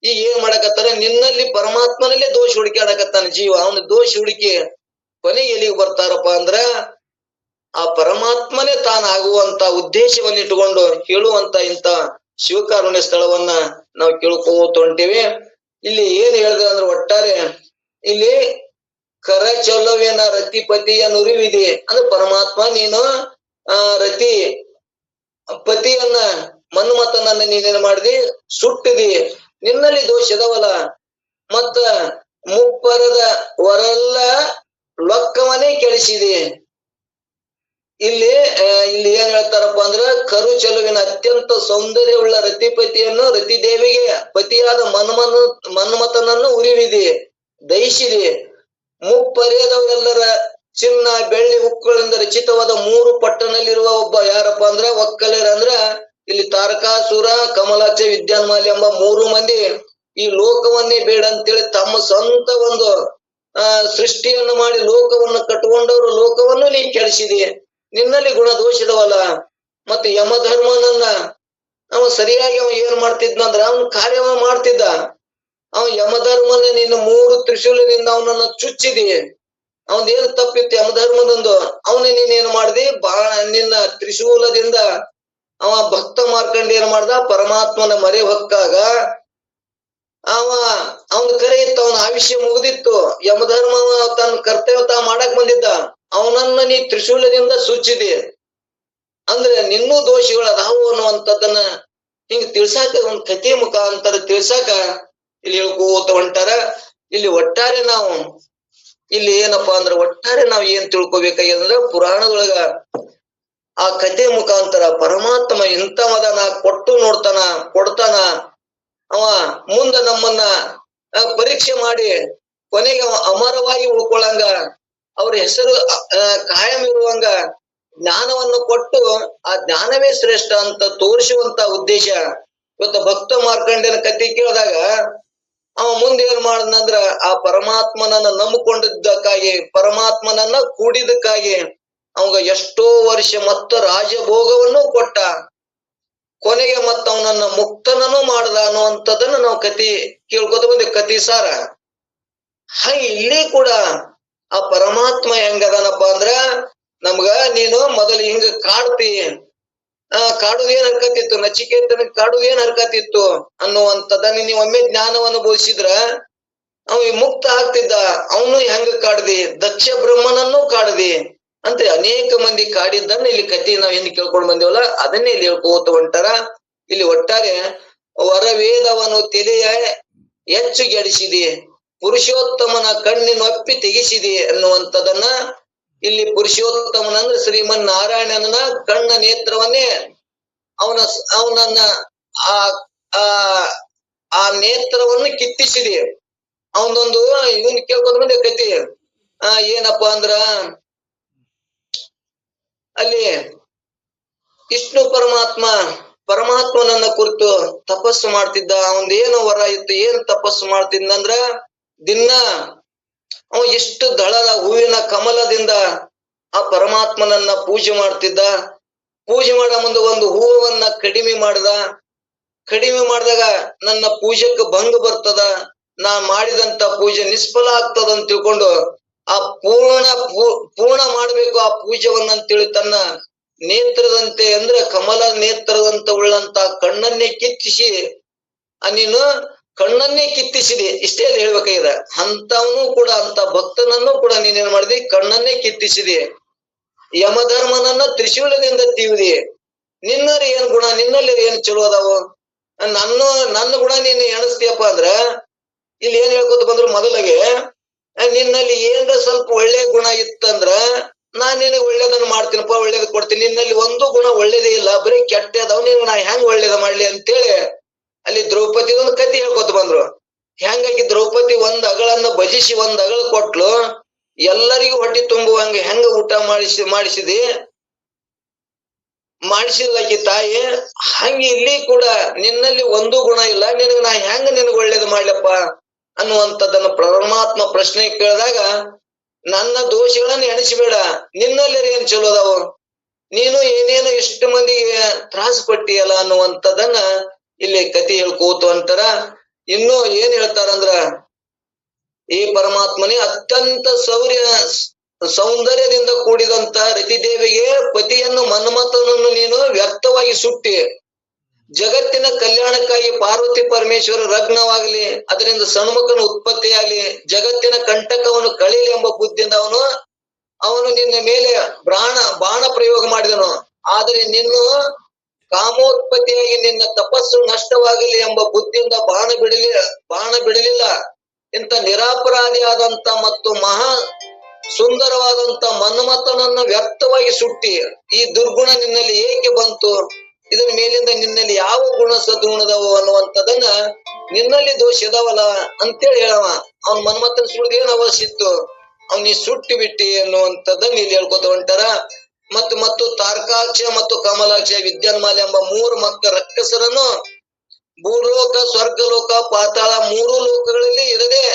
ಈಗ ಏನ್ ಮಾಡಕತ್ತಾರ, ನಿನ್ನಲ್ಲಿ ಪರಮಾತ್ಮನಲ್ಲೇ ದೋಷ ಹುಡುಕಾಡಕತ್ತಾನ ಜೀವ. ಅವನ ದೋಷ ಹುಡುಕಿ ಕೊನೆಗೆ ಎಲ್ಲಿಗೆ ಬರ್ತಾರಪ್ಪ ಅಂದ್ರ ಆ ಪರಮಾತ್ಮನೇ ತಾನಾಗುವಂತ ಉದ್ದೇಶವನ್ನು ಇಟ್ಟುಕೊಂಡು ಹೇಳುವಂತ ಇಂತ ಶಿವಕಾರುಣ್ಯ ಸ್ಥಳವನ್ನ ನಾವು ಕೇಳ್ಕೋತ ಹೊಂಟೇವಿ. ಇಲ್ಲಿ ಏನ್ ಹೇಳಿದ್ರೆ ಅಂದ್ರೆ ಒಟ್ಟಾರೆ ಇಲ್ಲಿ ಕರ ಚೊಲ್ಲವೇನ ರತಿಪತಿಯ ನುರಿವಿದೆ ಅಂದ್ರೆ ಪರಮಾತ್ಮ ನೀನು ರತಿ ಪತಿಯನ್ನ ಮನ್ಮಥನನ್ನ ನೀನೇನ್ ಮಾಡಿದಿ, ಸುಟ್ಟಿದಿ, ನಿನ್ನಲ್ಲಿ ದೋಷ ಇದವಲ್ಲ. ಮತ್ತ ಮುಪ್ಪರದ ವರೆಲ್ಲ ಲೊಕ್ಕವನ್ನೇ ಕೆಡಿಸಿದಿ. ಇಲ್ಲಿ ಇಲ್ಲಿ ಏನ್ ಹೇಳ್ತಾರಪ್ಪ ಅಂದ್ರ ಕರು ಚೆಲುವಿನ ಅತ್ಯಂತ ಸೌಂದರ್ಯವುಳ್ಳ ರತಿಪತಿಯನ್ನು ರತಿದೇವಿಗೆ ಪತಿಯಾದ ಮನ್ಮಥನನ್ನು ಉರಿವಿದಿ, ದಹಿಸಿದಿ. ಮುಪ್ಪರೆಯದವರೆಲ್ಲರ ಚಿನ್ನ ಬೆಳ್ಳಿ ಉಕ್ಕುಗಳಿಂದ ರಚಿತವಾದ 3 ಪಟ್ಟಣದಲ್ಲಿರುವ ಒಬ್ಬ ಯಾರಪ್ಪ ಅಂದ್ರ ಒಕ್ಕಲೇರ ಅಂದ್ರ ಇಲ್ಲಿ ತಾರಕಾಸುರ, ಕಮಲಾಚ, ವಿದ್ಯಾನ್ಮಾಲಿ ಎಂಬ 3 ಮಂದಿ ಈ ಲೋಕವನ್ನೇ ಬೇಡ ಅಂತೇಳಿ ತಮ್ಮ ಸ್ವಂತ ಒಂದು ಸೃಷ್ಟಿಯನ್ನು ಮಾಡಿ ಲೋಕವನ್ನು ಕಟ್ಕೊಂಡವರು, ಲೋಕವನ್ನು ನೀ ಕೆಡಿಸಿದಿ, ನಿನ್ನಲ್ಲಿ ಗುಣ ದೋಷದವಲ್ಲ. ಮತ್ತೆ ಯಮಧರ್ಮನನ್ನ ಅವ ಸರಿಯಾಗಿ ಅವ ಏನ್ ಮಾಡ್ತಿದ್ನಂದ್ರ ಅವನ್ ಕಾರ್ಯವ ಮಾಡ್ತಿದ್ದ. ಅವ ಯಮಧರ್ಮನ ನಿನ್ನ 3 ತ್ರಿಶೂಲದಿಂದ ಅವನನ್ನ ಚುಚ್ಚಿದಿ. ಅವನೇನು ತಪ್ಪಿತ್ತು ಯಮಧರ್ಮದೊಂದು, ಅವನ ನೀನೇನು ಮಾಡ್ದಿ, ನಿನ್ನ ತ್ರಿಶೂಲದಿಂದ ಅವ ಭಕ್ತ ಮಾರ್ಕಂಡ ಏನ್ ಮಾಡ್ದ, ಪರಮಾತ್ಮನ ಮರೆ ಹೊಕ್ಕಾಗ ಅವನ ಕರೆ ಇತ್ತು, ಅವನ ಆಯುಷ್ಯ ಮುಗಿದಿತ್ತು, ಯಮಧರ್ಮ ತನ್ನ ಕರ್ತವ್ಯ ಮಾಡಕ್ ಬಂದಿದ್ದ, ಅವನನ್ನ ನೀ ತ್ರಿಶೂಲದಿಂದ ಸುಚ್ಚಿದಿ ಅಂದ್ರೆ ನಿನ್ನೂ ದೋಷಿಗಳು ಅದಾವು ಅನ್ನುವಂಥದ್ದನ್ನ ಹಿಂಗ್ ತಿಳ್ಸಾಕ ಒಂದ್ ಕಥೆ ಮುಖಾಂತರ ತಿಳ್ಸಾಕ ಇಲ್ಲಿ ಹೇಳ್ಕೋತ ಹೊಂಟಾರ. ಇಲ್ಲಿ ಒಟ್ಟಾರೆ ನಾವು ಇಲ್ಲಿ ಏನಪ್ಪಾ ಅಂದ್ರೆ ಒಟ್ಟಾರೆ ನಾವ್ ಏನ್ ತಿಳ್ಕೊಬೇಕಾಗ್ಯದಂದ್ರ ಪುರಾಣದೊಳಗ ಆ ಕಥೆ ಮುಖಾಂತರ ಪರಮಾತ್ಮ ಇಂಥವದನ ಕೊಟ್ಟು ನೋಡ್ತಾನ, ಕೊಡ್ತಾನ. ಅವ ಮುಂದ ನಮ್ಮನ್ನ ಪರೀಕ್ಷೆ ಮಾಡಿ ಕೊನೆಗೆ ಅವ ಅಮರವಾಗಿ ಉಳ್ಕೊಳ್ಳಂಗ, ಅವ್ರ ಹೆಸರು ಕಾಯಂ ಇರುವಂಗ ಜ್ಞಾನವನ್ನು ಕೊಟ್ಟು ಆ ಜ್ಞಾನವೇ ಶ್ರೇಷ್ಠ ಅಂತ ತೋರಿಸುವಂತ ಉದ್ದೇಶ. ಇವತ್ತು ಭಕ್ತ ಮಾರ್ಕಂಡನ ಕಥೆ ಕೇಳಿದಾಗ ಅವ ಮುಂದೆ ಏನ್ ಮಾಡದಂದ್ರ ಆ ಪರಮಾತ್ಮನನ್ನ ನಂಬಿಕೊಂಡಿದ್ದಕ್ಕಾಗಿ, ಪರಮಾತ್ಮನನ್ನ ಕೂಡಿದಕ್ಕಾಗಿ ಅವಾಗ ಎಷ್ಟೋ ವರ್ಷ ಮತ್ತ ರಾಜಭೋಗವನ್ನು ಕೊಟ್ಟ, ಕೊನೆಗೆ ಮತ್ತ ಅವನನ್ನ ಮುಕ್ತನೂ ಮಾಡ್ದ ಅನ್ನುವಂಥದ್ದನ್ನ ನಾವು ಕತಿ ಕೇಳ್ಕೊತ ಬಂದಿ, ಕತಿ ಸಾರ. ಹಾಗೆ ಇಲ್ಲಿ ಕೂಡ ಆ ಪರಮಾತ್ಮ ಹೆಂಗದನಪ್ಪ ಅಂದ್ರ ನಮ್ಗ ನೀನು ಮೊದಲು ಹಿಂಗ ಕಾಡ್ತಿ, ಕಾಡುದೇನ್ ಹರ್ಕತಿತ್ತು, ನಚಿಕೇತನ ಕಾಡುದೇನ್ ಹರ್ಕತಿತ್ತು ಅನ್ನುವಂಥದ್ದನ್ನ ನೀವು ಒಮ್ಮೆ ಜ್ಞಾನವನ್ನು ಬೋಧಿಸಿದ್ರ ಅವ ಮುಕ್ತ ಆಗ್ತಿದ್ದ. ಅವನು ಹೆಂಗ ಕಾಡ್ದಿ, ದಕ್ಷ ಬ್ರಹ್ಮನನ್ನು ಕಾಡ್ದಿ ಅಂತ ಅನೇಕ ಮಂದಿ ಕಾಡಿದ್ದನ್ನ ಇಲ್ಲಿ ಕತಿ ನಾವ್ ಏನ್ ಕೇಳ್ಕೊಂಡ್ ಬಂದೇವಲ್ಲ ಅದನ್ನೇ ಇಲ್ಲಿ ಹೇಳ್ಕೋತ ಹೊಂಟಾರ. ಇಲ್ಲಿ ಒಟ್ಟಾರೆ ವರವೇದವನು ತೆಲೆಯ ಹೆಚ್ಚು ಗೆಡಿಸಿದಿ, ಪುರುಷೋತ್ತಮನ ಕಣ್ಣಿನೊಪ್ಪಿ ತೆಗಿಸಿದಿ ಅನ್ನುವಂಥದನ್ನ ಇಲ್ಲಿ ಪುರುಷೋತ್ತಮನ ಅಂದ್ರೆ ಶ್ರೀಮನ್ ನಾರಾಯಣನ ಕಣ್ಣ ನೇತ್ರವನ್ನೇ ಅವನನ್ನ ಆ ನೇತ್ರವನ್ನು ಕಿತ್ತಿಸಿದಿ. ಅವನೊಂದು ಇವನ್ ಕೇಳ್ಕೊಂಡ್ ಬಂದೆ ಕತಿ ಏನಪ್ಪಾ ಅಂದ್ರ ಅಲ್ಲಿ ವಿಷ್ಣು ಪರಮಾತ್ಮ ಪರಮಾತ್ಮನನ್ನ ಕುರಿತು ತಪಸ್ಸು ಮಾಡ್ತಿದ್ದ. ಅವಂದೇನು ವರ ಇತ್ತು, ಏನ್ ತಪಸ್ಸು ಮಾಡ್ತಿದ್ದಂದ್ರ ದಿನ ಅವ ಎಷ್ಟು ದಳದ ಹೂವಿನ ಕಮಲದಿಂದ ಆ ಪರಮಾತ್ಮನನ್ನ ಪೂಜೆ ಮಾಡ್ತಿದ್ದ. ಪೂಜೆ ಮಾಡೋ ಮುಂದೆ ಒಂದು ಹೂವನ್ನ ಕಡಿಮೆ ಮಾಡಿದಾಗ ನನ್ನ ಪೂಜೆಗೆ ಭಂಗ ಬರ್ತದ, ನಾ ಮಾಡಿದಂತ ಪೂಜೆ ನಿಷ್ಫಲ ಆಗ್ತದ ಅಂತ ತಿಳ್ಕೊಂಡು ಆ ಪೂರ್ಣ ಮಾಡ್ಬೇಕು ಆ ಪೂಜೆವನ್ನ ಅಂತೇಳಿ ತನ್ನ ನೇತ್ರದಂತೆ ಅಂದ್ರೆ ಕಮಲ ನೇತ್ರದಂತ ಉಳ್ಳಂತ ಕಣ್ಣನ್ನೇ ಕಿತ್ತಿಸಿ ನೀನು ಕಣ್ಣನ್ನೇ ಕಿತ್ತಿಸಿದೆ. ಇಷ್ಟೇ ಅಲ್ಲಿ ಹೇಳ್ಬೇಕಾಗಿದೆ. ಅಂತವನು ಕೂಡ ಅಂತ ಭಕ್ತನನ್ನು ಕೂಡ ನೀನೇನ್ ಮಾಡಿದಿ, ಕಣ್ಣನ್ನೇ ಕಿತ್ತಿಸಿದೆ. ಯಮಧರ್ಮನನ್ನ ತ್ರಿಶೂಲದಿಂದ ತೀವಿದಿ. ನಿನ್ನಲ್ಲಿ ಏನ್ ಗುಣ, ನಿನ್ನಲ್ಲಿ ಏನ್ ಚಲೋ ಅದಾವು, ನನ್ನ ಗುಣ ನೀನು ಎಣಿಸ್ತೀಯಪ್ಪ ಅಂದ್ರ ಇಲ್ಲಿ ಏನ್ ಹೇಳ್ಕೊತ ಬಂದ್ರು, ಮೊದಲಿಗೆ ನಿನ್ನಲ್ಲಿ ಏನ್ರ ಸ್ವಲ್ಪ ಒಳ್ಳೆ ಗುಣ ಇತ್ತಂದ್ರ ನಾನ್ ನಿನಗೆ ಒಳ್ಳೇದನ್ನ ಮಾಡ್ತೀನಪ್ಪ, ಒಳ್ಳೇದ್ ಕೊಡ್ತೀನಿ. ನಿನ್ನಲ್ಲಿ ಒಂದು ಗುಣ ಒಳ್ಳೇದೇ ಇಲ್ಲ, ಬರೀ ಕೆಟ್ಟ ಅದಾವ, ನೀನು ನಾ ಹೆಂಗ್ ಒಳ್ಳೇದ ಮಾಡ್ಲಿ ಅಂತೇಳಿ ಅಲ್ಲಿ ದ್ರೌಪದಿ ಒಂದು ಕತಿ ಹೇಳ್ಕೊತ ಬಂದ್ರು. ಹೆಂಗಾಗಿ ದ್ರೌಪದಿ ಒಂದ್ ಅಗಳನ್ನ ಭಜಿಸಿ ಒಂದ್ ಅಗಳ ಕೊಟ್ಲು, ಎಲ್ಲರಿಗೂ ಹೊಟ್ಟೆ ತುಂಬುವಂಗ ಹೆಂಗ ಊಟ ಮಾಡಿಸಿದ್ಲಾಕಿ ತಾಯಿ. ಹಂಗೆ ಇಲ್ಲಿ ಕೂಡ ನಿನ್ನಲ್ಲಿ ಒಂದು ಗುಣ ಇಲ್ಲ, ನಿನಗ್ ಒಳ್ಳೇದು ಮಾಡ್ಲಪ್ಪ ಅನ್ನುವಂಥದ್ದನ್ನ ಪರಮಾತ್ಮ ಪ್ರಶ್ನೆ ಕೇಳಿದಾಗ, ನನ್ನ ದೋಷಗಳನ್ನ ಎಣಿಸಬೇಡ, ನಿನ್ನಲ್ಲಿ ಏನ್ ಚಲೋ ಅದಾವು, ನೀನು ಏನೇನು ಎಷ್ಟು ಮಂದಿಗೆ ತ್ರಾಸ ಪಟ್ಟಿಯಲ್ಲ ಅನ್ನುವಂಥದ್ದನ್ನ ಇಲ್ಲಿ ಕತಿ ಹೇಳ್ಕೋತು ಅಂತಾರ. ಇನ್ನು ಏನ್ ಹೇಳ್ತಾರಂದ್ರ, ಈ ಪರಮಾತ್ಮನೇ ಅತ್ಯಂತ ಸೌಂದರ್ಯದಿಂದ ಕೂಡಿದಂತ ರತಿದೇವಿಗೆ ಪತಿಯನ್ನು ಮನ್ಮಥನನ್ನು ನೀನು ವ್ಯಕ್ತವಾಗಿ ಸುಟ್ಟಿ, ಜಗತ್ತಿನ ಕಲ್ಯಾಣಕ್ಕಾಗಿ ಪಾರ್ವತಿ ಪರಮೇಶ್ವರ ಲಗ್ನವಾಗಲಿ, ಅದರಿಂದ ಸಣ್ಮುಖನ ಉತ್ಪತ್ತಿಯಾಗಲಿ, ಜಗತ್ತಿನ ಕಂಟಕವನ್ನು ಕಳೀಲಿ ಎಂಬ ಬುದ್ಧಿಯಿಂದ ಅವನು ನಿನ್ನ ಮೇಲೆ ಬಾಣ ಪ್ರಯೋಗ ಮಾಡಿದನು. ಆದರೆ ನಿನ್ನ ಕಾಮೋತ್ಪತ್ತಿಯಾಗಿ ನಿನ್ನ ತಪಸ್ಸು ನಷ್ಟವಾಗಲಿ ಎಂಬ ಬುದ್ಧಿಯಿಂದ ಬಾಣ ಬಿಡಲಿಲ್ಲ. ಇಂಥ ನಿರಾಪರಾಧಿಯಾದಂತ ಮತ್ತು ಮಹಾ ಸುಂದರವಾದಂತ ಮನ್ಮಥನನ್ನ ವ್ಯಕ್ತವಾಗಿ ಸುಟ್ಟಿ, ಈ ದುರ್ಗುಣ ನಿನ್ನಲ್ಲಿ ಏಕೆ ಬಂತು, ಇದರ ಮೇಲಿಂದ ನಿನ್ನಲ್ಲಿ ಯಾವ ಗುಣ ಸದ್ಗುಣದವು ಅನ್ನುವಂಥದನ್ನ ನಿನ್ನಲ್ಲಿ ದೋಷ ಇದಾವಲ್ಲ ಅಂತೇಳಿ ಹೇಳವ. ಅವ್ನ ಮನ್ಮಥನ ಸುಳ್ದು ಏನ್ ಅವಶ್ಯ ಇತ್ತು, ನೀ ಸುಟ್ಟಿ ಬಿಟ್ಟಿ ಅನ್ನುವಂಥದ್ದನ್ನ ಇಲ್ಲಿ ಹೇಳ್ಕೊತ ಹೊಂಟಾರ. ಮತ್ತು ತಾರಕಾಕ್ಷ ಮತ್ತು ಕಮಲಾಕ್ಷ ವಿದ್ಯಾನ್ಮಾಲೆ ಎಂಬ 3 ಮಕ್ಕಳ ರಕ್ಕಸರನ್ನು ಭೂಲೋಕ, ಸ್ವರ್ಗಲೋಕ, ಪಾತಾಳ 3 ಲೋಕಗಳಲ್ಲಿ ಇರದೆ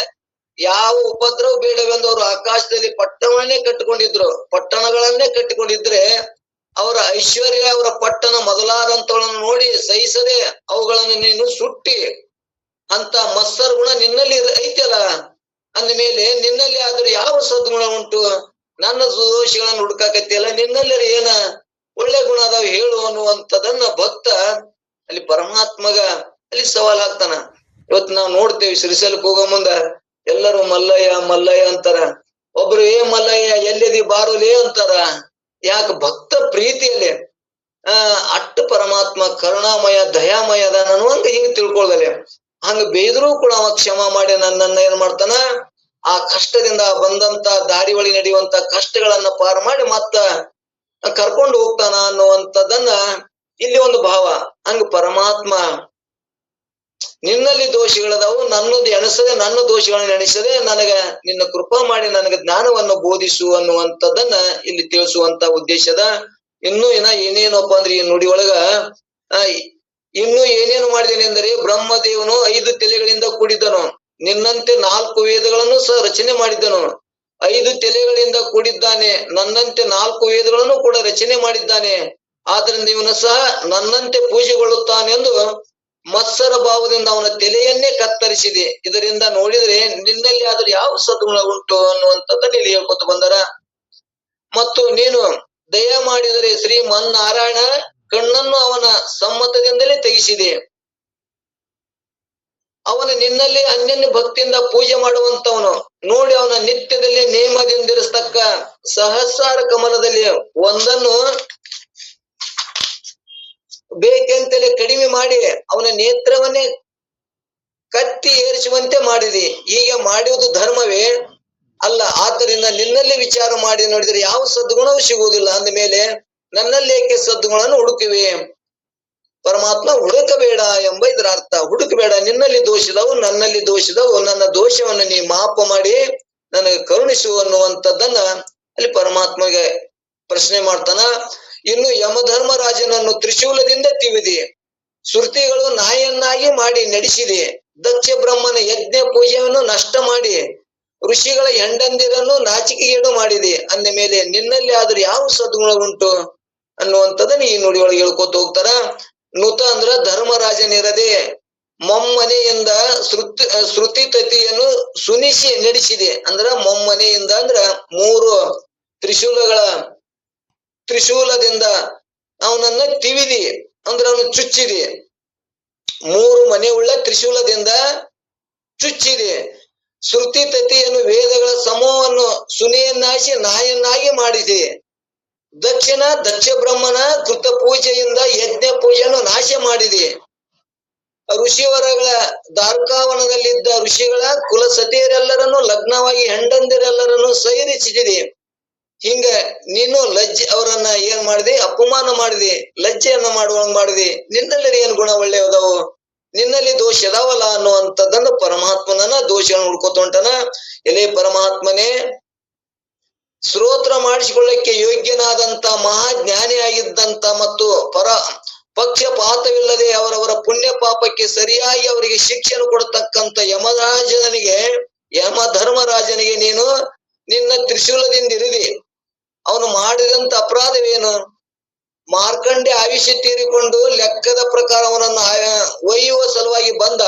ಯಾವ ಉಪದ್ರವ ಬೇಡವೆಂದು ಅವರು ಆಕಾಶದಲ್ಲಿ ಪಟ್ಟಣಗಳನ್ನೇ ಕಟ್ಟಿಕೊಂಡಿದ್ರೆ ಅವರ ಐಶ್ವರ್ಯ, ಅವರ ಪಟ್ಟಣ ಮೊದಲಾದಂತಗಳನ್ನು ನೋಡಿ ಸಹಿಸದೆ ಅವುಗಳನ್ನು ನೀನು ಸುಟ್ಟಿ, ಅಂತ ಮತ್ಸರ ಗುಣ ನಿನ್ನಲ್ಲಿ ಐತಲ್ಲ ಅಂದ ಮೇಲೆ ನಿನ್ನಲ್ಲಿ ಆದ್ರೂ ಯಾವ ಸದ್ಗುಣ ಉಂಟು, ನನ್ನ ದೋಷಗಳನ್ನು ಹುಡುಕಾಕತ್ತಿಯಲ್ಲ, ನಿನ್ನಲ್ಲಿ ಏನ ಒಳ್ಳೆ ಗುಣ ಅದಾವ ಹೇಳು ಅನ್ನುವಂಥದನ್ನ ಭಕ್ತ ಅಲ್ಲಿ ಪರಮಾತ್ಮಗ ಅಲ್ಲಿ ಸವಾಲ್ ಹಾಕ್ತಾನ. ಇವತ್ತು ನಾವು ನೋಡ್ತೇವೆ ಶ್ರೀಶೈಲಕ್ಕೆ ಹೋಗೋ ಮುಂದ ಎಲ್ಲರೂ ಮಲ್ಲಯ್ಯ ಮಲ್ಲಯ್ಯ ಅಂತಾರ, ಒಬ್ರು ಮಲ್ಲಯ್ಯ ಎಲ್ಲಿದಿ ಬಾರೋಲಿ ಅಂತಾರ. ಯಾಕೆ ಭಕ್ತ ಪ್ರೀತಿಯಲ್ಲಿ ಅಟ್ಟು ಪರಮಾತ್ಮ ಕರುಣಾಮಯ ದಯಾಮಯ ಅದ ಅನ್ನುವಂಗ ಹಿಂಗ್ ತಿಳ್ಕೊಳ್ದಲೆ. ಹಂಗ ಬೇದ್ರೂ ಕೂಡ ಅವ ಕ್ಷಮ ಮಾಡಿ ನನ್ನನ್ನ ಏನ್ ಮಾಡ್ತಾನ, ಆ ಕಷ್ಟದಿಂದ ಬಂದಂತ ದಾರಿ ಒಳಗೆ ನಡೆಯುವಂತ ಕಷ್ಟಗಳನ್ನ ಪಾರ ಮಾಡಿ ಮತ್ತ ಕರ್ಕೊಂಡು ಹೋಗ್ತಾನ ಅನ್ನುವಂಥದ್ದನ್ನ ಇಲ್ಲಿ ಒಂದು ಭಾವ. ಹಂಗ ಪರಮಾತ್ಮ ನಿನ್ನಲ್ಲಿ ದೋಷಗಳದಾವು, ನನ್ನ ದೋಷಗಳನ್ನ ಎಣಿಸದೆ ನನಗ ನಿನ್ನ ಕೃಪಾ ಮಾಡಿ ನನಗೆ ಜ್ಞಾನವನ್ನು ಬೋಧಿಸು ಅನ್ನುವಂಥದ್ದನ್ನ ಇಲ್ಲಿ ತಿಳಿಸುವಂತ ಉದ್ದೇಶದ. ಇನ್ನು ಏನೇನಪ್ಪ ಅಂದ್ರೆ ಈ ನುಡಿ ಒಳಗ ಇನ್ನು ಏನೇನು ಮಾಡಿದೇನೆ ಅಂದರೆ, ಬ್ರಹ್ಮದೇವನು 5 ತಲೆಗಳಿಂದ ಕೂಡಿದ್ದನು, ನಿನ್ನಂತೆ 4 ವೇದಗಳನ್ನು ಸಹ ರಚನೆ ಮಾಡಿದ್ದನು. 5 ತಲೆಗಳಿಂದ ಕೂಡಿದ್ದಾನೆ, ನನ್ನಂತೆ 4 ವೇದಗಳನ್ನು ಕೂಡ ರಚನೆ ಮಾಡಿದ್ದಾನೆ. ಆದ್ರಿಂದ ಇವನು ಸಹ ನನ್ನಂತೆ ಪೂಜೆಗೊಳ್ಳುತ್ತಾನೆಂದು ಮತ್ಸರ ಭಾವದಿಂದ ಅವನ ತಲೆಯನ್ನೇ ಕತ್ತರಿಸಿದೆ. ಇದರಿಂದ ನೋಡಿದ್ರೆ ನಿನ್ನಲ್ಲಿ ಆದ್ರೆ ಯಾವ ಸದ್ಗುಣ ಉಂಟು ಅನ್ನುವಂಥದ್ದನ್ನ ಇಲ್ಲಿ ಹೇಳ್ಕೊತ ಬಂದಾರ. ಮತ್ತು ನೀನು ದಯ ಮಾಡಿದರೆ ಶ್ರೀ ಮನ್ನಾರಾಯಣ ಕಣ್ಣನ್ನು ಅವನ ಸಮ್ಮತದಿಂದಲೇ ತೆಗೆಸಿದೆ. ಅವನ ನಿನ್ನಲ್ಲಿ ಅನ್ಯನ್ಯ ಭಕ್ತಿಯಿಂದ ಪೂಜೆ ಮಾಡುವಂತವನು ನೋಡಿ, ಅವನ ನಿತ್ಯದಲ್ಲಿ ನೇಮದಿಂದಿರಿಸ್ತಕ್ಕ ಸಹಸ್ರಾರ ಕಮಲದಲ್ಲಿ ಒಂದನ್ನು ಬೇಕೆಂತಲೇ ಕಡಿಮೆ ಮಾಡಿ ಅವನ ನೇತ್ರವನ್ನೇ ಕತ್ತಿ ಏರಿಸುವಂತೆ ಮಾಡಿದೆ. ಹೀಗೆ ಮಾಡುವುದು ಧರ್ಮವೇ ಅಲ್ಲ. ಆದ್ದರಿಂದ ನಿನ್ನಲ್ಲಿ ವಿಚಾರ ಮಾಡಿ ನೋಡಿದರೆ ಯಾವ ಸದ್ಗುಣವೂ ಸಿಗುವುದಿಲ್ಲ. ಅಂದ ಮೇಲೆ ನನ್ನಲ್ಲಿ ಏಕೆ ಸದ್ಗುಣವನ್ನು ಹುಡುಕಿವೆ, ಪರಮಾತ್ಮ ಹುಡುಕಬೇಡ ಎಂಬ ಇದರ ಅರ್ಥ. ಹುಡುಕಬೇಡ, ನಿನ್ನಲ್ಲಿ ದೋಷದವು ನನ್ನಲ್ಲಿ ದೋಷದವು, ನನ್ನ ದೋಷವನ್ನು ನೀ ಮಾಪ ಮಾಡಿ ನನಗೆ ಕರುಣಿಸು ಅನ್ನುವಂಥದ್ದನ್ನ ಅಲ್ಲಿ ಪರಮಾತ್ಮಗೆ ಪ್ರಶ್ನೆ ಮಾಡ್ತಾನ. ಇನ್ನು ಯಮಧರ್ಮರಾಜನನ್ನು ತ್ರಿಶೂಲದಿಂದ ತಿವಿದಿ, ಶ್ರುತಿಗಳು ನಾಯನ್ನಾಗಿ ಮಾಡಿ ನಡೆಸಿದೆ. ದಕ್ಷ ಬ್ರಹ್ಮನ ಯಜ್ಞ ಪೂಜೆಯನ್ನು ನಷ್ಟ ಮಾಡಿ ಋಷಿಗಳ ಹೆಂಡಂದಿರನ್ನು ನಾಚಿಕೆಗೇಡು ಮಾಡಿದೆ. ಅಂದ ಮೇಲೆ ನಿನ್ನಲ್ಲಿ ಆದ್ರೂ ಯಾವ ಸದ್ಗುಣ ಉಂಟು ಅನ್ನುವಂಥದ್ದನ್ನ ಈ ನುಡಿಯೊಳಗೆ ಹೇಳ್ಕೊತ ಹೋಗ್ತಾರ. ನುತ ಅಂದ್ರ ಧರ್ಮರಾಜನಿರದೆ ಮೊಮ್ಮನೆಯಿಂದ ಶ್ರುತಿ ತತಿಯನ್ನು ಸುನಿಸಿ ನಡೆಸಿದೆ. ಅಂದ್ರ ಮೊಮ್ಮನೆಯಿಂದ ಅಂದ್ರ ಮೂರು ತ್ರಿಶೂಲದಿಂದ ಅವನನ್ನ ತಿವಿದಿ ಅಂದ್ರ ಅವನು ಚುಚ್ಚಿದೆ. ಮೂರು ಮನೆ ಉಳ್ಳ ತ್ರಿಶೂಲದಿಂದ ಚುಚ್ಚಿದೆ. ಶ್ರುತಿ ತತಿಯನ್ನು ವೇದಗಳ ಸಮೂಹವನ್ನು ಸುನಿಯನ್ನಾಗಿ ನಾಯನ್ನಾಗಿ ಮಾಡಿದೆ. ದಕ್ಷ ಬ್ರಹ್ಮನ ಕೃತ ಪೂಜೆಯಿಂದ ಯಜ್ಞ ಪೂಜೆಯನ್ನು ನಾಶ ಮಾಡಿದೆ. ಋಷಿವರಗಳ ದಾರ್ಕಾವನದಲ್ಲಿದ್ದ ಋಷಿಗಳ ಕುಲ ಸತಿಯರೆಲ್ಲರನ್ನು ಲಗ್ನವಾಗಿ ಹೆಂಡಂದಿರೆಲ್ಲರನ್ನು ಸೈರಿಸಿದೆ. ಹಿಂಗ ನೀನು ಅವರನ್ನ ಏನ್ ಮಾಡಿದೆ? ಅಪಮಾನ ಮಾಡಿದೆ, ಲಜ್ಜೆಯನ್ನ ಮಾಡುವಂಗ್ ಮಾಡಿದೆ. ನಿನ್ನಲ್ಲಿ ಏನ್ ಗುಣ ಒಳ್ಳೆಯದವು, ನಿನ್ನಲ್ಲಿ ದೋಷ ಅದಾವಲ್ಲ ಅನ್ನುವಂಥದ್ದನ್ನ ಪರಮಾತ್ಮನನ್ನ ದೋಷಗಳನ್ನು ಹುಡ್ಕೋತ ಹೊಂಟಾನ. ಎಲೆ ಪರಮಾತ್ಮನೇ, ಸ್ತೋತ್ರ ಮಾಡಿಸಿಕೊಳ್ಳಕ್ಕೆ ಯೋಗ್ಯನಾದಂತ ಮಹಾಜ್ಞಾನಿ ಆಗಿದ್ದಂತ ಮತ್ತು ಪಕ್ಷಪಾತವಿಲ್ಲದೆ ಅವರವರ ಪುಣ್ಯ ಪಾಪಕ್ಕೆ ಸರಿಯಾಗಿ ಅವರಿಗೆ ಶಿಕ್ಷೆಯನ್ನು ಕೊಡತಕ್ಕಂತ ಯಮಧರ್ಮರಾಜನಿಗೆ ನೀನು ನಿನ್ನ ತ್ರಿಶೂಲದಿಂದ ಇರಿದಿ. ಅವನು ಮಾಡಿದಂತ ಅಪರಾಧವೇನು? ಮಾರ್ಕಂಡೆ ಆಯುಷ್ಯ ತೀರಿಕೊಂಡು ಲೆಕ್ಕದ ಪ್ರಕಾರ ಅವನನ್ನು ಒಯ್ಯುವ ಸಲುವಾಗಿ ಬಂದ.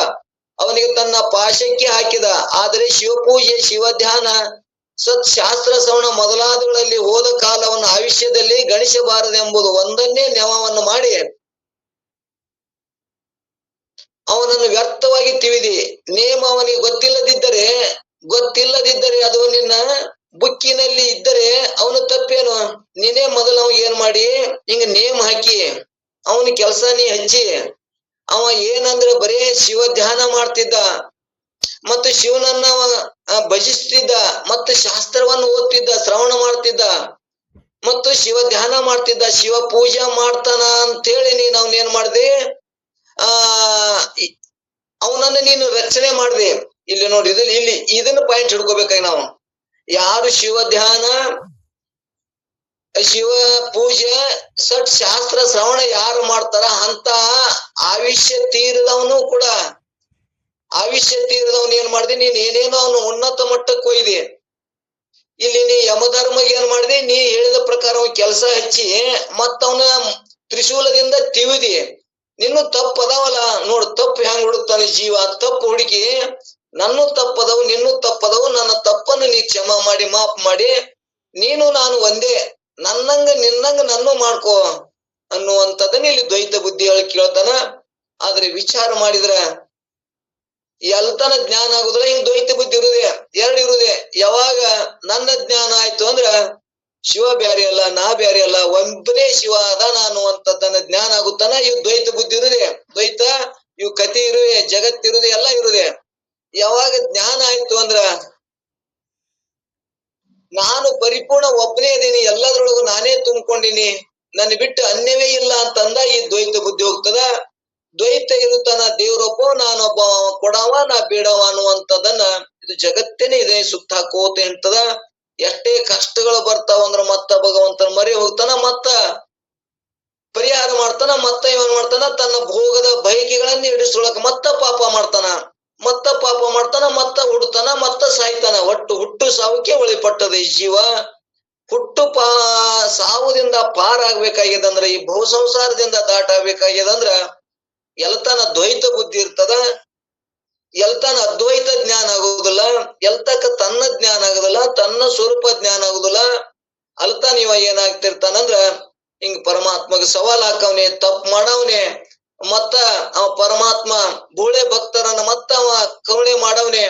ಅವನಿಗೆ ತನ್ನ ಪಾಶಕ್ಕೆ ಹಾಕಿದ. ಆದರೆ ಶಿವಪೂಜೆ, ಶಿವಧ್ಯಾನ, ಸತ್ಶಾಸ್ತ್ರ ಶ್ರವಣ ಮೊದಲಾದವುಗಳಲ್ಲಿ ಹೋದ ಕಾಲವನ್ನು ಆಯುಷ್ಯದಲ್ಲಿ ಗಣಿಸಬಾರದೆಂಬುದು ಒಂದನ್ನೇ ನೆವವನ್ನು ಮಾಡಿ ಅವನನ್ನು ವ್ಯರ್ಥವಾಗಿ ತಿವಿದಿ. ನೇಮ ಅವನಿಗೆ ಗೊತ್ತಿಲ್ಲದಿದ್ದರೆ ಅದು ನಿನ್ನ ಬುಕ್ಕಿನಲ್ಲಿ ಇದ್ದರೆ ಅವನು ತಪ್ಪೇನು? ನೀನೇ ಮೊದಲು ಅವ ಏನ್ ಮಾಡಿ ಹಿಂಗ ನೇಮ್ ಹಾಕಿ ಅವನ ಕೆಲಸ ನೀ ಹಚ್ಚಿ. ಅವ ಏನಂದ್ರೆ ಬರೇ ಶಿವ ಧ್ಯಾನ ಮಾಡ್ತಿದ್ದ, ಮತ್ತು ಶಿವನನ್ನ ಭಜಿಸ್ತಿದ್ದ, ಮತ್ತು ಶಾಸ್ತ್ರವನ್ನು ಓದ್ತಿದ್ದ, ಶ್ರವಣ ಮಾಡ್ತಿದ್ದ, ಮತ್ತು ಶಿವ ಧ್ಯಾನ ಮಾಡ್ತಿದ್ದ, ಶಿವ ಪೂಜಾ ಮಾಡ್ತಾನ ಅಂತೇಳಿ ನೀನ್ ಅವನೇನ್ ಮಾಡ್ದೆ? ಅವನನ್ನ ನೀನು ರಕ್ಷಣೆ ಮಾಡ್ದೆ. ಇಲ್ಲಿ ನೋಡಿ, ಇಲ್ಲಿ ಇದನ್ನ ಪಾಯಿಂಟ್ ಹಿಡ್ಕೋಬೇಕಾಗಿ ನಾವು ಯಾರು ಶಿವ ಧ್ಯಾನ, ಶಿವ ಪೂಜೆ, ಸಟ್ ಶಾಸ್ತ್ರ ಶ್ರವಣ ಯಾರು ಮಾಡ್ತಾರ ಅಂತ ಆಯುಷ್ಯ ತೀರಿದವನು ಏನ್ ಮಾಡ್ದಿ? ನೀನ್ ಏನೇನೋ ಅವನು ಉನ್ನತ ಮಟ್ಟಕ್ಕೆ ಒಯ್ದಿ. ಇಲ್ಲಿ ನೀ ಯಮಧರ್ಮಗೆ ಏನ್ ಮಾಡ್ದಿ? ನೀ ಹೇಳಿದ ಪ್ರಕಾರ ಅವನ ಕೆಲಸ ಹಚ್ಚಿ ಮತ್ತ ಅವನ ತ್ರಿಶೂಲದಿಂದ ತಿವಿದಿ. ನಿನ್ನೂ ತಪ್ಪದವಲ್ಲ ನೋಡ್, ತಪ್ಪು ಹೆಂಗ್ ಹುಡುಕ್ತಾನೆ ಜೀವ. ತಪ್ಪು ಹುಡುಕಿ ನನ್ನೂ ತಪ್ಪದವು, ನಿನ್ನೂ ತಪ್ಪದವು, ನನ್ನ ತಪ್ಪನ್ನು ನೀ ಕ್ಷಮಾ ಮಾಡಿ ಮಾಫ್ ಮಾಡಿ ನೀನು ನಾನು ಒಂದೇ, ನಿನ್ನಂಗ ನನ್ನೂ ಮಾಡ್ಕೋ ಅನ್ನುವಂಥದ್ದನ್ನ ಇಲ್ಲಿ ದ್ವೈತ ಬುದ್ಧಿ ಹೇಳಿ ಕೇಳ್ತಾನ. ಆದ್ರೆ ವಿಚಾರ ಮಾಡಿದ್ರ ಎಲ್ತನ ಜ್ಞಾನ ಆಗುದಿಲ್ಲ. ಹಿಂಗ್ ದ್ವೈತ ಬುದ್ಧಿ ಎರಡು ಇರುದೆ. ಯಾವಾಗ ನನ್ನ ಜ್ಞಾನ ಆಯ್ತು ಅಂದ್ರ ಶಿವ ಬ್ಯಾರೆ ಅಲ್ಲ, ನಾ ಬ್ಯಾರೆ ಅಲ್ಲ, ಒಬ್ಬನೇ ಶಿವ ಅದಾನ ಅನ್ನುವಂಥದ್ದನ್ನ ಜ್ಞಾನ ಆಗುತ್ತಾನ. ಇವ್ ದ್ವೈತ ಬುದ್ಧಿ ಇರುದೆ. ದ್ವೈತ ಇವ್ ಕತಿ ಇರುವೆ, ಜಗತ್ತಿರುದೆ, ಎಲ್ಲ ಇರುದೆ. ಯಾವಾಗ ಜ್ಞಾನ ಆಯ್ತು ಅಂದ್ರ ನಾನು ಪರಿಪೂರ್ಣ ಒಬ್ಬನೇ ಇದೀನಿ, ಎಲ್ಲದ್ರೊಳಗು ನಾನೇ ತುಂಬಿಕೊಂಡಿನಿ, ನನ್ ಬಿಟ್ಟು ಅನ್ಯವೇ ಇಲ್ಲ ಅಂತಂದ ಈ ದ್ವೈತ ಬುದ್ಧಿ ಹೋಗ್ತದ. ದ್ವೈತ ಇರುತ್ತಾನ, ದೇವ್ರೊಬ್ಬ, ನಾನೊಬ್ಬ, ಕೊಡವ ನಾ ಬೇಡವ ಅನ್ನುವಂಥದ್ದನ್ನ ಇದು ಜಗತ್ತೇನೆ ಇದೆ ಸುತ್ತ ಹಾಕೋತ ಇರ್ತದ. ಎಷ್ಟೇ ಕಷ್ಟಗಳು ಬರ್ತಾವ ಅಂದ್ರ ಮತ್ತ ಭಗವಂತನ ಮರಿ ಹೋಗ್ತಾನ, ಮತ್ತ ಪರಿಹಾರ ಮಾಡ್ತಾನ, ಮತ್ತ ಏನ್ ಮಾಡ್ತಾನ? ತನ್ನ ಭೋಗದ ಬಯಕೆಗಳನ್ನ ಇಡಿಸ್ಕೊಳಕ್ ಮತ್ತ ಪಾಪ ಮಾಡ್ತಾನ, ಮತ್ತ ಹುಡ್ತಾನ, ಮತ್ತ ಸಾಯ್ತಾನ. ಹುಟ್ಟು ಸಾವಕ್ಕೆ ಒಳಿಪಟ್ಟದ ಈ ಜೀವ. ಸಾವುದಿಂದ ಪಾರಾಗ್ಬೇಕಾಗ್ಯದಂದ್ರ, ಈ ಬಹು ಸಂಸಾರದಿಂದ ದಾಟಾಗ್ಬೇಕಾಗ್ಯದಂದ್ರ ಎಲ್ತಾನ ದ್ವೈತ ಬುದ್ಧಿ ಇರ್ತದ. ಎಲ್ತಾನ ಅದ್ವೈತ ಜ್ಞಾನ ಆಗುದಿಲ್ಲ, ಎಲ್ತಕ್ಕ ತನ್ನ ಜ್ಞಾನ ಆಗುದಿಲ್ಲ, ತನ್ನ ಸ್ವರೂಪ ಜ್ಞಾನ ಆಗುದಿಲ್ಲ. ಅಲ್ತಾನ ಇವ ಏನಾಗ್ತಿರ್ತಾನಂದ್ರ ಹಿಂಗ್ ಪರಮಾತ್ಮಗೆ ಸವಾಲ್ ಹಾಕವ್ನೆ, ತಪ್ಪು ಮಾಡವ್ನೆ, ಮತ್ತ ಅವ ಪರಮಾತ್ಮ ಬೂಳೆ ಭಕ್ತರನ್ನ ಮತ್ತ ಅವ ಕರುಣೆ ಮಾಡವ್ನೆ.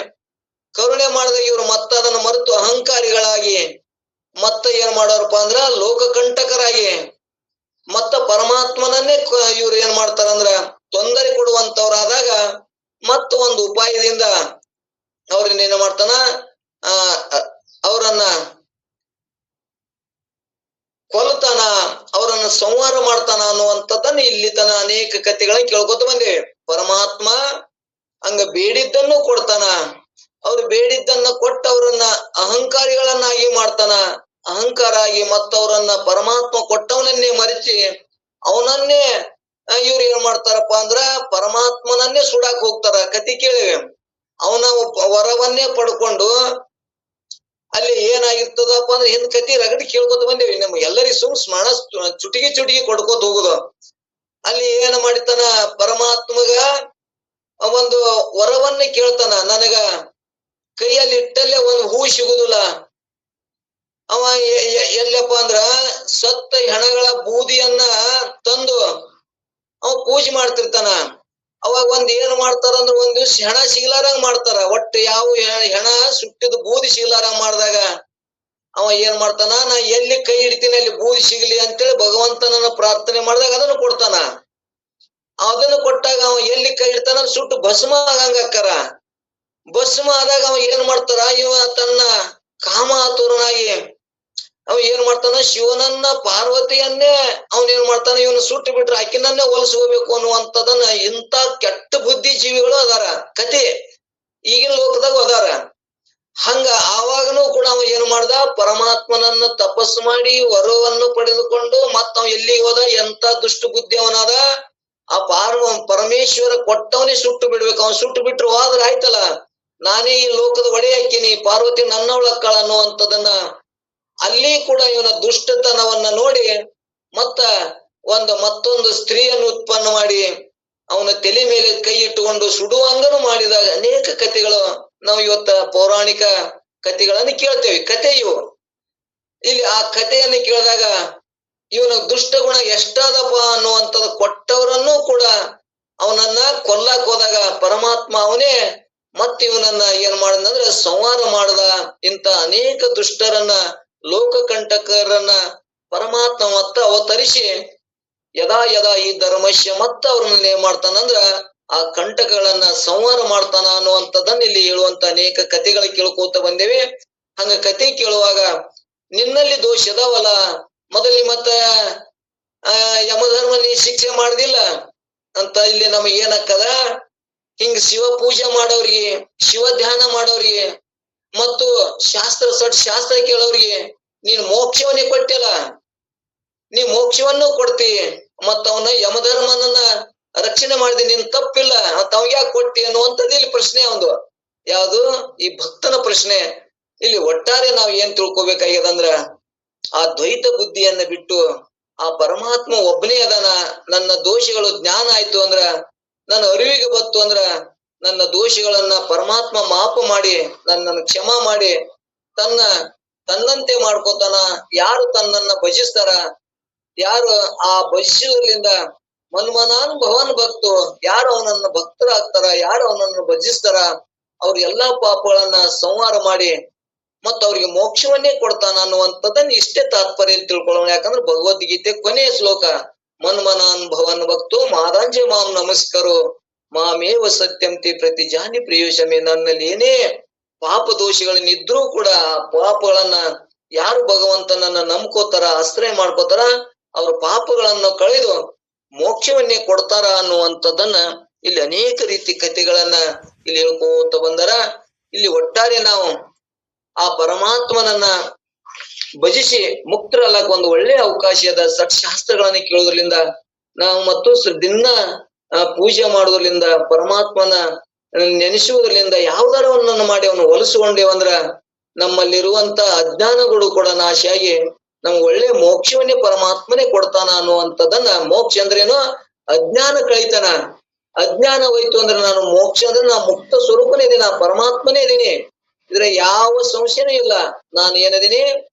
ಕರುಣೆ ಮಾಡಿದಾಗ ಇವ್ರು ಮತ್ತ ಅದನ್ನ ಮರೆತು ಅಹಂಕಾರಿಗಳಾಗಿ ಮತ್ತ ಏನ್ ಮಾಡೋರಪ್ಪ ಅಂದ್ರ ಲೋಕಕಂಟಕರಾಗಿ ಮತ್ತ ಪರಮಾತ್ಮನನ್ನೇ ಇವ್ರು ಏನ್ ಮಾಡ್ತಾರಂದ್ರ ತೊಂದರೆ ಕೊಡುವಂತವ್ರಾದಾಗ ಮತ್ತ ಒಂದು ಉಪಾಯದಿಂದ ಅವ್ರನ್ನ ಏನ್ ಮಾಡ್ತಾನ? ಅವರನ್ನ ಕೊಲ್ತಾನ, ಅವರನ್ನ ಸಂಹಾರ ಮಾಡ್ತಾನ ಅನ್ನುವಂಥದ್ದನ್ನ ಇಲ್ಲಿ ತನ ಅನೇಕ ಕಥೆಗಳನ್ನ ಕೇಳ್ಕೊತ ಬಂದೇವೆ. ಪರಮಾತ್ಮ ಹಂಗ ಬೇಡಿದ್ದನ್ನು ಕೊಡ್ತಾನ, ಅವ್ರು ಬೇಡಿದ್ದನ್ನ ಕೊಟ್ಟ ಅವ್ರನ್ನ ಅಹಂಕಾರಿಗಳನ್ನಾಗಿ ಮಾಡ್ತಾನ. ಅಹಂಕಾರ ಆಗಿ ಮತ್ತವ್ರನ್ನ ಪರಮಾತ್ಮ ಕೊಟ್ಟವನನ್ನೇ ಮರೆಸಿ ಅವನನ್ನೇ ಇವ್ರು ಏನ್ ಮಾಡ್ತಾರಪ್ಪ ಅಂದ್ರ ಪರಮಾತ್ಮನನ್ನೇ ಸುಡಾಕ್ ಹೋಗ್ತಾರ. ಕತಿ ಕೇಳಿವೆ. ಅವನ ವರವನ್ನೇ ಪಡ್ಕೊಂಡು ಅಲ್ಲಿ ಏನಾಗಿರ್ತದಪ್ಪ ಅಂದ್ರೆ ಹಿಂದ್ ಕತಿ ರಗಡ್ ಕೇಳ್ಕೊತ ಬಂದೇವಿ. ನಮ್ಗೆ ಎಲ್ಲರಿಗೂ ಸ್ಮರಣ ಚುಟಿಗಿ ಕೊಡ್ಕೋತ ಹೋಗುದು. ಅಲ್ಲಿ ಏನ್ ಮಾಡಿತಾನ ಪರಮಾತ್ಮಗ ಒಂದು ವರವನ್ನೇ ಕೇಳ್ತಾನ. ನನಗ ಕೈಯಲ್ಲಿ ಇಟ್ಟಲ್ಲೇ ಒಂದು ಹೂ ಸಿಗುದಿಲ್ಲ. ಅವ ಎಲ್ಲಪ್ಪ ಅಂದ್ರ ಸತ್ತ ಹೆಣಗಳ ಬೂದಿಯನ್ನ ತಂದು ಅವ ಪೂಜೆ ಮಾಡ್ತಿರ್ತಾನ. ಅವಾಗ ಏನ್ ಮಾಡ್ತಾರ ಅಂದ್ರ ಒಂದ್ ದಿವ್ಸ ಹೆಣ ಸಿಗ್ಲಾರಂಗ್ ಮಾಡ್ತಾರ. ಒಟ್ಟು ಯಾವ ಹೆಣ ಸುಟ್ಟಿದ ಬೂದಿ ಸಿಗ್ಲಾರಂಗ್ ಮಾಡಿದಾಗ ಅವ ಏನ್ ಮಾಡ್ತಾನ, ನಾ ಎಲ್ಲಿ ಕೈ ಹಿಡ್ತೀನಿ ಅಲ್ಲಿ ಬೂದಿ ಸಿಗ್ಲಿ ಅಂತೇಳಿ ಭಗವಂತನನ್ನ ಪ್ರಾರ್ಥನೆ ಮಾಡಿದಾಗ ಅದನ್ನು ಕೊಡ್ತಾನ. ಅದನ್ನು ಕೊಟ್ಟಾಗ ಅವ ಎಲ್ಲಿ ಕೈ ಇಡ್ತಾನ ಸುಟ್ಟು ಭಸ್ಮ ಆಗಂಗ ಅಕ್ಕಾರ. ಭಸ್ಮ ಆದಾಗ ಅವ ಏನ್ ಮಾಡ್ತಾರ, ಇವ ತನ್ನ ಕಾಮಾತುರನಾಗಿ ಅವ ಏನ್ ಮಾಡ್ತಾನ, ಶಿವನನ್ನ ಪಾರ್ವತಿಯನ್ನೇ ಅವನೇನ್ ಮಾಡ್ತಾನ, ಇವನು ಸುಟ್ಟು ಬಿಟ್ರೆ ಆಕಿನನ್ನೇ ಹೊಲಸ್ಕೋಬೇಕು ಅನ್ನುವಂಥದನ್ನ ಇಂಥ ಕೆಟ್ಟ ಬುದ್ಧಿ ಜೀವಿಗಳು ಅದಾರ. ಕತೆ ಈಗಿನ ಲೋಕದಾಗ ಅದಾರ. ಹಂಗ ಆವಾಗನೂ ಕೂಡ ಅವ ಏನ್ ಮಾಡ್ದ, ಪರಮಾತ್ಮನನ್ನ ತಪಸ್ಸು ಮಾಡಿ ವರವನ್ನು ಪಡೆದುಕೊಂಡು ಮತ್ತ ಅವ ಎಲ್ಲಿಗೆ ಹೋದ, ಎಂತ ದುಷ್ಟ ಬುದ್ಧಿ ಅವನಾದ. ಆ ಪರಮೇಶ್ವರ ಕೊಟ್ಟವನೇ ಸುಟ್ಟು ಬಿಡ್ಬೇಕು. ಅವನ್ ಸುಟ್ಟು ಬಿಟ್ರು ಹೋದ್ರ ಆಯ್ತಲ್ಲ, ನಾನೇ ಈ ಲೋಕದ ಒಡೆಯ ಹಾಕಿನಿ, ಪಾರ್ವತಿ ನನ್ನವಳಕ್ಕಳ ಅನ್ನುವಂಥದನ್ನ ಅಲ್ಲಿ ಕೂಡ ಇವನ ದುಷ್ಟತನವನ್ನ ನೋಡಿ ಮತ್ತೊಂದು ಸ್ತ್ರೀಯನ್ನು ಉತ್ಪನ್ನ ಮಾಡಿ ಅವನ ತಲೆ ಮೇಲೆ ಕೈ ಇಟ್ಟುಕೊಂಡು ಸುಡುವಂಗನು ಮಾಡಿದಾಗ ಅನೇಕ ಕಥೆಗಳು ನಾವು ಇವತ್ತ ಪೌರಾಣಿಕ ಕಥೆಗಳನ್ನು ಕೇಳ್ತೇವೆ. ಕಥೆ ಇವು. ಇಲ್ಲಿ ಆ ಕಥೆಯನ್ನು ಕೇಳಿದಾಗ ಇವನ ದುಷ್ಟ ಗುಣ ಎಷ್ಟಾದಪ್ಪ ಅನ್ನುವಂಥದ್ದು ಕೊಟ್ಟವರನ್ನು ಕೂಡ ಅವನನ್ನ ಕೊಲ್ಲಾಕ್ ಹೋದಾಗ ಪರಮಾತ್ಮ ಅವನೇ ಮತ್ತೆ ಇವನನ್ನ ಏನ್ ಮಾಡದಂದ್ರೆ ಸಂಹಾರ ಮಾಡದ. ಇಂತ ಅನೇಕ ದುಷ್ಟರನ್ನ, ಲೋಕಕಂಟಕರನ್ನ ಪರಮಾತ್ಮ ಮತ್ತ ಅವತರಿಸಿ ಯದಾ ಈ ಧರ್ಮಶ್ಯ ಮತ್ತ ಅವ್ರನ್ನ ಏನ್ ಮಾಡ್ತಾನಂದ್ರ ಆ ಕಂಟಕಗಳನ್ನ ಸಂಹಾರ ಮಾಡ್ತಾನ ಅನ್ನುವಂಥದ್ದನ್ನ ಇಲ್ಲಿ ಹೇಳುವಂತ ಅನೇಕ ಕಥೆಗಳು ಕೇಳ್ಕೋತ ಬಂದೇವೆ. ಹಂಗ ಕಥೆ ಕೇಳುವಾಗ ನಿನ್ನಲ್ಲಿ ದೋಷ ಅದಾವಲ್ಲ, ಮೊದಲಿ ಮತ್ತ ಯಮಧರ್ಮ ನೀ ಶಿಕ್ಷೆ ಮಾಡುದಿಲ್ಲ ಅಂತ ಇಲ್ಲಿ ನಮಗ್ ಏನಕ್ಕದ, ಹಿಂಗ ಶಿವ ಪೂಜೆ ಮಾಡೋರಿಗೆ, ಶಿವ ಧ್ಯಾನ ಮಾಡೋರಿಗೆ ಮತ್ತು ಶಾಸ್ತ್ರ ಕೇಳೋರಿಗೆ ನೀನ್ ಮೋಕ್ಷವನ್ನೇ ಕೊಟ್ಟಿಲ್ಲ, ನೀ ಮೋಕ್ಷವನ್ನು ಕೊಡ್ತಿ, ಮತ್ತ ಅವನ ಯಮಧರ್ಮನನ್ನ ರಕ್ಷಣೆ ಮಾಡಿದಿ, ನೀನ್ ತಪ್ಪಿಲ್ಲ ಅಂತ ಅವ್ ಯಾಕೆ ಕೊಟ್ಟಿ ಅನ್ನುವಂಥದ್ದು ಇಲ್ಲಿ ಪ್ರಶ್ನೆ. ಒಂದು ಯಾವುದು ಈ ಭಕ್ತನ ಪ್ರಶ್ನೆ. ಇಲ್ಲಿ ಒಟ್ಟಾರೆ ನಾವ್ ಏನ್ ತಿಳ್ಕೊಬೇಕಾಗ್ಯದಂದ್ರ, ಆ ದ್ವೈತ ಬುದ್ಧಿಯನ್ನ ಬಿಟ್ಟು ಆ ಪರಮಾತ್ಮ ಒಬ್ಬನೇ ಅದಾನ. ನನ್ನ ದೋಷಗಳು ಜ್ಞಾನ ಆಯ್ತು ಅಂದ್ರ, ನನ್ನ ಅರಿವಿಗೆ ಬತ್ತು ಅಂದ್ರ ನನ್ನ ದೋಷಗಳನ್ನ ಪರಮಾತ್ಮ ಮಾಪ ಮಾಡಿ ನನ್ನನ್ನು ಕ್ಷಮಾ ಮಾಡಿ ತನ್ನಂತೆ ಮಾಡ್ಕೋತಾನ. ಯಾರು ತನ್ನನ್ನ ಭಜಿಸ್ತಾರ, ಯಾರು ಆ ಭಜಿಸುವುದರಿಂದ ಮನ್ಮನಾನ್ ಭವನ್ ಭಕ್ತು, ಯಾರು ಅವನನ್ನ ಭಕ್ತರಾಗ್ತಾರ, ಯಾರು ಅವನನ್ನು ಭಜಿಸ್ತಾರ, ಅವ್ರ ಎಲ್ಲಾ ಪಾಪಗಳನ್ನ ಸಂಹಾರ ಮಾಡಿ ಮತ್ತ ಅವ್ರಿಗೆ ಮೋಕ್ಷವನ್ನೇ ಕೊಡ್ತಾನ ಅನ್ನುವಂಥದ್ದನ್ನ ಇಷ್ಟೇ ತಾತ್ಪರ್ಯ ತಿಳ್ಕೊಳ್ಳೋಣ. ಯಾಕಂದ್ರೆ ಭಗವದ್ಗೀತೆ ಕೊನೆಯ ಶ್ಲೋಕ, ಮನ್ಮನಾನ್ ಭವನ್ ಭಕ್ತು ಮಾದಾಂಜೆ ಮಾಂ ನಮಸ್ಕರು ಮಾಮೇವ ಸತ್ಯಂತಿ ಪ್ರತಿ ಜಾನಿ ಪ್ರಿಯೋಷಮೆ. ನನ್ನಲ್ಲಿ ಏನೇ ಪಾಪ ದೋಷಗಳನ್ನಿದ್ರೂ ಕೂಡ ಆ ಪಾಪಗಳನ್ನ ಯಾರು ಭಗವಂತನನ್ನ ನಂಬ್ಕೋತಾರ, ಆಶ್ರಯ ಮಾಡ್ಕೋತಾರ, ಅವ್ರ ಪಾಪಗಳನ್ನ ಕಳೆದು ಮೋಕ್ಷವನ್ನೇ ಕೊಡ್ತಾರ ಅನ್ನುವಂಥದ್ದನ್ನ ಇಲ್ಲಿ ಅನೇಕ ರೀತಿ ಕಥೆಗಳನ್ನ ಇಲ್ಲಿ ಹೇಳ್ಕೋತ ಬಂದಾರ. ಇಲ್ಲಿ ಒಟ್ಟಾರೆ ನಾವು ಆ ಪರಮಾತ್ಮನನ್ನ ಭಜಿಸಿ ಮುಕ್ತರಲ್ಲಕ ಒಂದು ಒಳ್ಳೆ ಅವಕಾಶ ಅದ. ಸಟ್ಶಾಸ್ತ್ರಗಳನ್ನ ಕೇಳೋದ್ರಿಂದ ನಾವು ಮತ್ತು ದಿನ ಪೂಜೆ ಮಾಡೋದ್ರಿಂದ, ಪರಮಾತ್ಮನ ನೆನೆಸುವುದರಿಂದ, ಯಾವ್ದಾರ ಒಂದನ್ನು ಮಾಡಿ ಅವನು ಹೊಲಿಸ್ಕೊಂಡೇವಂದ್ರ ನಮ್ಮಲ್ಲಿರುವಂತ ಅಜ್ಞಾನಗಳು ಕೂಡ ನಾಶಿಯಾಗಿ ನಮ್ಗೆ ಒಳ್ಳೆ ಮೋಕ್ಷವನ್ನೇ ಪರಮಾತ್ಮನೇ ಕೊಡ್ತಾನ ಅನ್ನುವಂಥದ್ದನ್ನ. ಮೋಕ್ಷ ಅಂದ್ರೇನು, ಅಜ್ಞಾನ ಕಳಿತಾನ. ಅಜ್ಞಾನ ಹೋಯ್ತು ಅಂದ್ರೆ ನಾನು ಮೋಕ್ಷ ಅಂದ್ರೆ ನಾ ಮುಕ್ತ ಸ್ವರೂಪನೇ ಇದೀನಿ, ನಾ ಪರಮಾತ್ಮನೇ ಇದೀನಿ, ಇದ್ರ ಯಾವ ಸಂಶಯನೂ ಇಲ್ಲ. ನಾನು ಏನದೀನಿ,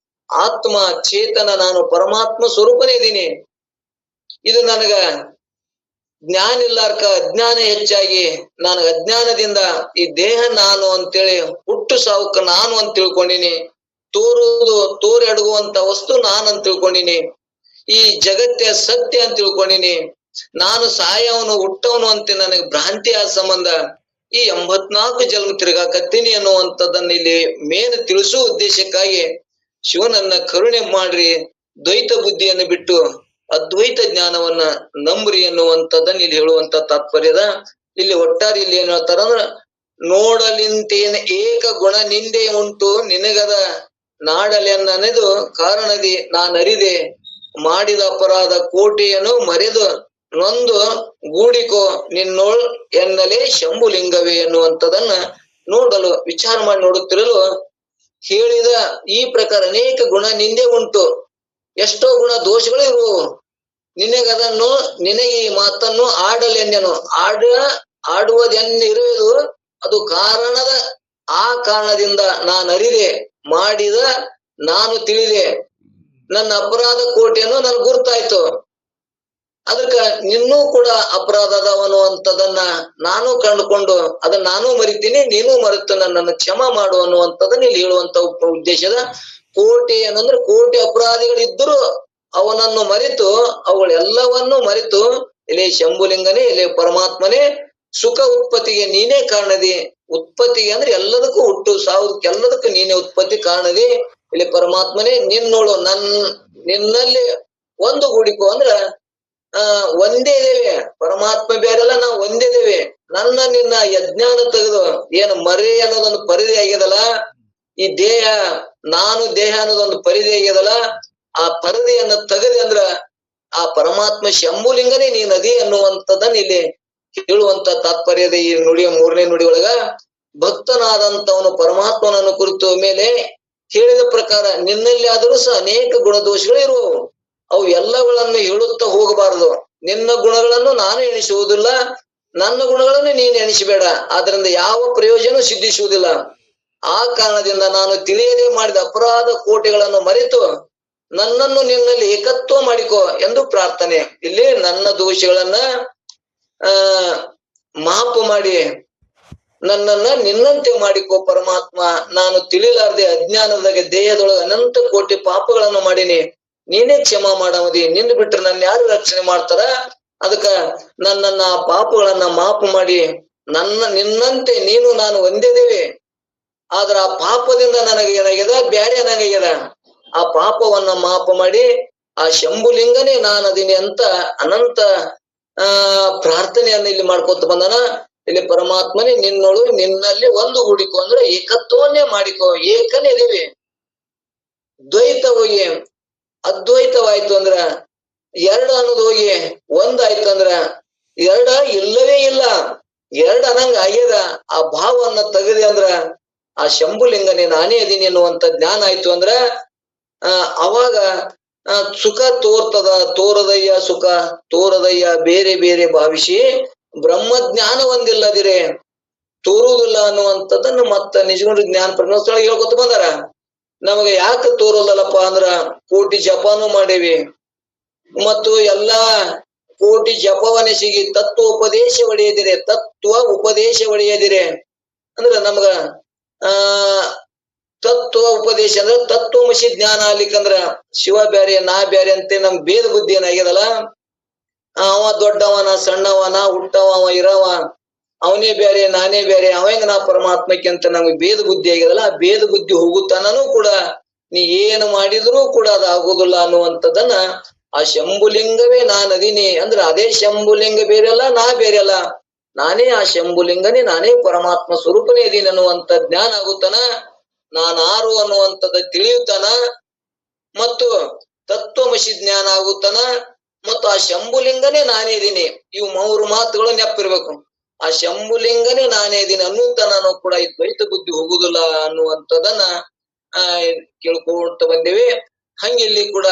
ಆತ್ಮ ಚೇತನ, ನಾನು ಪರಮಾತ್ಮ ಸ್ವರೂಪನೇ ಇದೀನಿ. ಇದು ನನಗ ಜ್ಞಾನ ಇಲ್ಲಾರ್ಕ ಅಜ್ಞಾನ ಹೆಚ್ಚಾಗಿ ನಾನು ಅಜ್ಞಾನದಿಂದ ಈ ದೇಹ ನಾನು ಅಂತೇಳಿ ಹುಟ್ಟು ಸಾವುಕ ನಾನು ಅಂತ ತಿಳ್ಕೊಂಡಿನಿ, ತೋರೆಡುವಂತ ವಸ್ತು ನಾನು ಅಂತ ತಿಳ್ಕೊಂಡಿನಿ, ಈ ಜಗತ್ತೇ ಸತ್ಯ ಅಂತ ತಿಳ್ಕೊಂಡಿನಿ, ನಾನು ಸಾಯವನು ಹುಟ್ಟವನು ಅಂತ ನನಗೆ ಭ್ರಾಂತಿ ಆದ ಸಂಬಂಧ ಈ 84 ಜನ್ಮ ತಿರುಗಾಕತ್ತೀನಿ ಅನ್ನುವಂಥದ್ದನ್ನ ಇಲ್ಲಿ ಮೇನ್ ತಿಳಿಸುವ ಉದ್ದೇಶಕ್ಕಾಗಿ ಶಿವನನ್ನ ಕರುಣೆ ಮಾಡ್ರಿ, ದ್ವೈತ ಬುದ್ಧಿಯನ್ನು ಬಿಟ್ಟು ಅದ್ವೈತ ಜ್ಞಾನವನ್ನ ನಂಬ್ರಿ ಅನ್ನುವಂಥದ್ದನ್ನ ಇಲ್ಲಿ ಹೇಳುವಂತ ತಾತ್ಪರ್ಯದ. ಇಲ್ಲಿ ಒಟ್ಟಾರೆ ಇಲ್ಲಿ ಏನ್ ಹೇಳ್ತಾರಂದ್ರ, ನೋಡಲಿಂತೇನ ಏಕ ಗುಣ ನಿಂದೆ ಉಂಟು ನಿನಗದ ನಾಡಲೆನ್ನನೆದು ಕಾರಣದಿ ನಾನರಿದೆ ಮಾಡಿದ ಅಪರಾಧ ಕೋಟೆಯನ್ನು ಮರೆದು ನೊಂದು ಗೂಡಿಕೋ ನಿನ್ನೋಳ್ ಎನ್ನಲೇ ಶಂಭುಲಿಂಗವೇ ಎನ್ನುವಂಥದನ್ನ ನೋಡಲು ವಿಚಾರ ಮಾಡಿ ನೋಡುತ್ತಿರಲು ಹೇಳಿದ ಈ ಪ್ರಕಾರ ಅನೇಕ ಗುಣ ನಿಂದೆ ಉಂಟು, ಎಷ್ಟೋ ಗುಣ ದೋಷಗಳು ಇರುವು. ನಿನಗದನ್ನು ನಿನಗೆ ಈ ಮಾತನ್ನು ಆಡಲೆನ್ನೆನು. ಆಡುವುದೆನ್ನಿರುವುದು ಅದು ಕಾರಣದ ಆ ಕಾರಣದಿಂದ ನಾನು ಅರಿದೆ, ಮಾಡಿದ ನಾನು ತಿಳಿದೆ, ನನ್ನ ಅಪರಾಧ ಕೋಟೆಯನ್ನು ನನ್ ಗುರ್ತಾಯ್ತು. ಅದಕ್ಕ ನಿನ್ನೂ ಕೂಡ ಅಪರಾಧ ಅದಾವನು ಅಂತದನ್ನ ನಾನು ಕಂಡುಕೊಂಡು ಅದನ್ನ ನಾನು ಮರಿತೀನಿ, ನೀನು ಮರೆತು ನನ್ನನ್ನು ಕ್ಷಮ ಮಾಡು ಅನ್ನುವಂಥದನ್ನ ಇಲ್ಲಿ ಹೇಳುವಂತ ಉದ್ದೇಶದ ಕೋಟೆ ಏನಂದ್ರೆ ಕೋಟಿ ಅಪರಾಧಿಗಳಿದ್ದರೂ ಅವನನ್ನು ಮರೆತು ಅವುಗಳೆಲ್ಲವನ್ನು ಮರೆತು ಇಲ್ಲಿ ಶಂಭುಲಿಂಗನೇ, ಇಲ್ಲಿ ಪರಮಾತ್ಮನೇ, ಸುಖ ಉತ್ಪತ್ತಿಗೆ ನೀನೇ ಕಾರಣದಿ. ಉತ್ಪತ್ತಿಗೆ ಅಂದ್ರೆ ಎಲ್ಲದಕ್ಕೂ ಹುಟ್ಟು ಸಾವುದಕ್ಕೆಲ್ಲದಕ್ಕೂ ನೀನೇ ಉತ್ಪತ್ತಿ ಕಾರಣದಿ. ಇಲ್ಲಿ ಪರಮಾತ್ಮನೇ ನಿನ್ನೋಳು ನಿನ್ನಲ್ಲಿ ಒಂದು ಗೂಡಿಕೋ ಅಂದ್ರ ಒಂದೇ ಇದೇವೆ, ಪರಮಾತ್ಮ ಬೇರೆಲ್ಲ ನಾವು ಒಂದೇ ಇದೇವೆ. ನಿನ್ನ ಯಜ್ಞಾನ ತೆಗೆದು ಏನು ಮರೆ ಅನ್ನೋದೊಂದು ಪರಿಧಿ ಆಗ್ಯದಲ್ಲ, ಈ ದೇಹ ನಾನು ದೇಹ ಅನ್ನೋದೊಂದು ಪರಿಧಿ ಆಗ್ಯದಲ್ಲ, ಆ ಪರಿಧಿಯನ್ನ ತೆಗೆದೆ ಅಂದ್ರ ಆ ಪರಮಾತ್ಮ ಶಂಭುಲಿಂಗನೇ ನೀ ನದಿ ಅನ್ನುವಂಥದ್ದನ್ನ ಇಲ್ಲಿ ಹೇಳುವಂತ ತಾತ್ಪರ್ಯದ ಈ ನುಡಿಯ 3ನೇ ನುಡಿಯೊಳಗ ಭಕ್ತನಾದಂತವನು ಪರಮಾತ್ಮನನ್ನು ಕುರಿತು ಮೇಲೆ ಹೇಳಿದ ಪ್ರಕಾರ ನಿನ್ನಲ್ಲಿ ಆದರೂ ಸಹ ಅನೇಕ ಗುಣದೋಷಗಳು ಇರುವವು. ಅವು ಎಲ್ಲಗಳನ್ನು ಹೇಳುತ್ತಾ ಹೋಗಬಾರದು. ನಿನ್ನ ಗುಣಗಳನ್ನು ನಾನು ಎಣಿಸುವುದಿಲ್ಲ, ನನ್ನ ಗುಣಗಳನ್ನು ನೀನು ಎಣಿಸಬೇಡ. ಆದ್ರಿಂದ ಯಾವ ಪ್ರಯೋಜನ ಸಿದ್ಧಿಸುವುದಿಲ್ಲ. ಆ ಕಾರಣದಿಂದ ನಾನು ತಿಳಿಯದೆ ಮಾಡಿದ ಅಪರಾಧ ಕೋಟೆಗಳನ್ನು ಮರೆತು ನನ್ನನ್ನು ನಿನ್ನಲ್ಲಿ ಏಕತ್ವ ಮಾಡಿಕೋ ಎಂದು ಪ್ರಾರ್ಥನೆ. ಇಲ್ಲಿ ನನ್ನ ದೋಷಗಳನ್ನ ಮಾಪು ಮಾಡಿ ನನ್ನನ್ನ ನಿನ್ನಂತೆ ಮಾಡಿಕೋ ಪರಮಾತ್ಮ. ನಾನು ತಿಳಿಲಾರ್ದೆ ಅಜ್ಞಾನದಾಗ ದೇಹದೊಳಗ ಅನಂತ ಕೋಟಿ ಪಾಪಗಳನ್ನು ಮಾಡೀನಿ, ನೀನೇ ಕ್ಷಮಾ ಮಾಡಮದಿ. ನಿನ್ನ ಬಿಟ್ರೆ ನನ್ನ ಯಾರು ರಕ್ಷಣೆ ಮಾಡ್ತಾರ? ಅದಕ್ಕ ನನ್ನನ್ನ ಆ ಪಾಪಗಳನ್ನ ಮಾಪು ಮಾಡಿ ನಿನ್ನಂತೆ ನೀನು ನಾನು ಒಂದೇದೇವೆ. ಆದ್ರ ಆ ಪಾಪದಿಂದ ನನಗೆ ಏನಾಗ್ಯದ, ಬ್ಯಾರೆ ಏನಾಗ್ಯದ. ಆ ಪಾಪವನ್ನ ಮಾಪು ಮಾಡಿ ಆ ಶಂಭುಲಿಂಗನೇ ನಾನು ಅದೀನಿ ಅಂತ ಅನಂತ ಪ್ರಾರ್ಥನೆಯನ್ನ ಇಲ್ಲಿ ಮಾಡ್ಕೊತ ಬಂದನ. ಇಲ್ಲಿ ಪರಮಾತ್ಮನೇ ನಿನ್ನೋಳು ನಿನ್ನಲ್ಲಿ ಒಂದು ಗೂಡಿಕೋ ಅಂದ್ರೆ ಏಕತ್ವವನ್ನೇ ಮಾಡಿಕೋ. ಏಕನೇ ಇದೀವಿ, ದ್ವೈತ ಹೋಗಿ ಅದ್ವೈತವಾಯ್ತು ಅಂದ್ರ ಎರಡು ಅನ್ನೋದು ಹೋಗಿ ಒಂದಾಯ್ತು ಅಂದ್ರ ಎರಡ ಇಲ್ಲವೇ ಇಲ್ಲ, ಎರಡ್ ಅನ್ನಂಗ ಆಗ್ಯದ. ಆ ಭಾವವನ್ನ ತೆಗೆದೆ ಅಂದ್ರ ಆ ಶಂಭುಲಿಂಗನೇ ನಾನೇ ಅದೀನಿ ಅನ್ನುವಂತ ಜ್ಞಾನ ಆಯ್ತು ಅಂದ್ರ ಅವಾಗ ಸುಖ ತೋರದಯ್ಯ ಸುಖ ತೋರದಯ್ಯ ಬೇರೆ ಬೇರೆ ಭಾವಿಸಿ ಬ್ರಹ್ಮಜ್ಞಾನ ಒಂದಿಲ್ಲದಿರೆ ತೋರುವುದಿಲ್ಲ ಅನ್ನುವಂಥದ್ದನ್ನು ಮತ್ತ ನಿಜಗುಣ ಜ್ಞಾನ ಪ್ರಜ್ಞೋತ್ಸವ ಹೇಳ್ಕೊತ ಬಂದಾರ. ನಮಗೆ ಯಾಕೆ ತೋರೋದಲ್ಲಪ್ಪ ಅಂದ್ರ ಕೋಟಿ ಜಪಾನು ಮಾಡೇವಿ ಮತ್ತು ಎಲ್ಲಾ ಕೋಟಿ ಜಪವನೆಸಿಗಿ ತತ್ವ ಉಪದೇಶ ಒಡೆಯದಿರೆ ಅಂದ್ರ ನಮ್ಗ ತತ್ವ ಉಪದೇಶ ಅಂದ್ರೆ ತತ್ವಮಸಿ ಜ್ಞಾನ ಆಗ್ಲಿಕ್ಕಂದ್ರ ಶಿವ ಬ್ಯಾರೆ ನಾ ಬ್ಯಾರೆ ಅಂತ ನಮ್ ಭೇದ ಬುದ್ಧಿ ಏನಾಗ್ಯದಲ್ಲ, ಅವ ದೊಡ್ಡವನ ಸಣ್ಣವನ ಹುಟ್ಟವ ಇರವ ಅವನೇ ಬ್ಯಾರೆ ನಾನೇ ಬ್ಯಾರೆ, ಅವಂಗ ನಾ ಪರಮಾತ್ಮಕ್ಕೆ ಅಂತ ನಮ್ಗೆ ಭೇದ ಬುದ್ಧಿ ಆಗ್ಯದಲ್ಲ. ಆ ಭೇದ ಬುದ್ಧಿ ಹೋಗುತ್ತಾನೂ ಕೂಡ ನೀ ಏನು ಮಾಡಿದ್ರೂ ಕೂಡ ಅದು ಆಗುದಿಲ್ಲ ಅನ್ನುವಂಥದ್ದನ್ನ ಆ ಶಂಭುಲಿಂಗವೇ ನಾನು ಅದೀನಿ ಅಂದ್ರೆ ಅದೇ ಶಂಭುಲಿಂಗ ಬೇರೆಲ್ಲ ನಾ ಬೇರೆಲ್ಲ, ನಾನೇ ಆ ಶಂಭುಲಿಂಗನೇ, ನಾನೇ ಪರಮಾತ್ಮ ಸ್ವರೂಪನೇ ಇದೀನಿ ಅನ್ನುವಂತ ಜ್ಞಾನ ಆಗುತ್ತಾನ. ನಾನಾರು ಅನ್ನುವಂಥದ್ದು ತಿಳಿಯುತ್ತಾನ ಮತ್ತು ತತ್ವಮಸಿ ಜ್ಞಾನ ಆಗುತ್ತಾನ ಮತ್ತು ಆ ಶಂಭುಲಿಂಗನೇ ನಾನೇ ಇದೀನಿ. ಇವು 3 ಮಾತುಗಳು ನೆನಪಿರ್ಬೇಕು. ಆ ಶಂಭುಲಿಂಗನೇ ನಾನೇ ಇದೀನಿ ಅನ್ನುತ್ತಾನೂ ಕೂಡ ಈ ದ್ವೈತ ಬುದ್ಧಿ ಹೋಗುದಿಲ್ಲ ಅನ್ನುವಂಥದ್ದನ್ನ ಕೇಳ್ಕೊಳ್ತಾ ಬಂದೇವಿ. ಹಂಗಿಲ್ಲಿ ಕೂಡ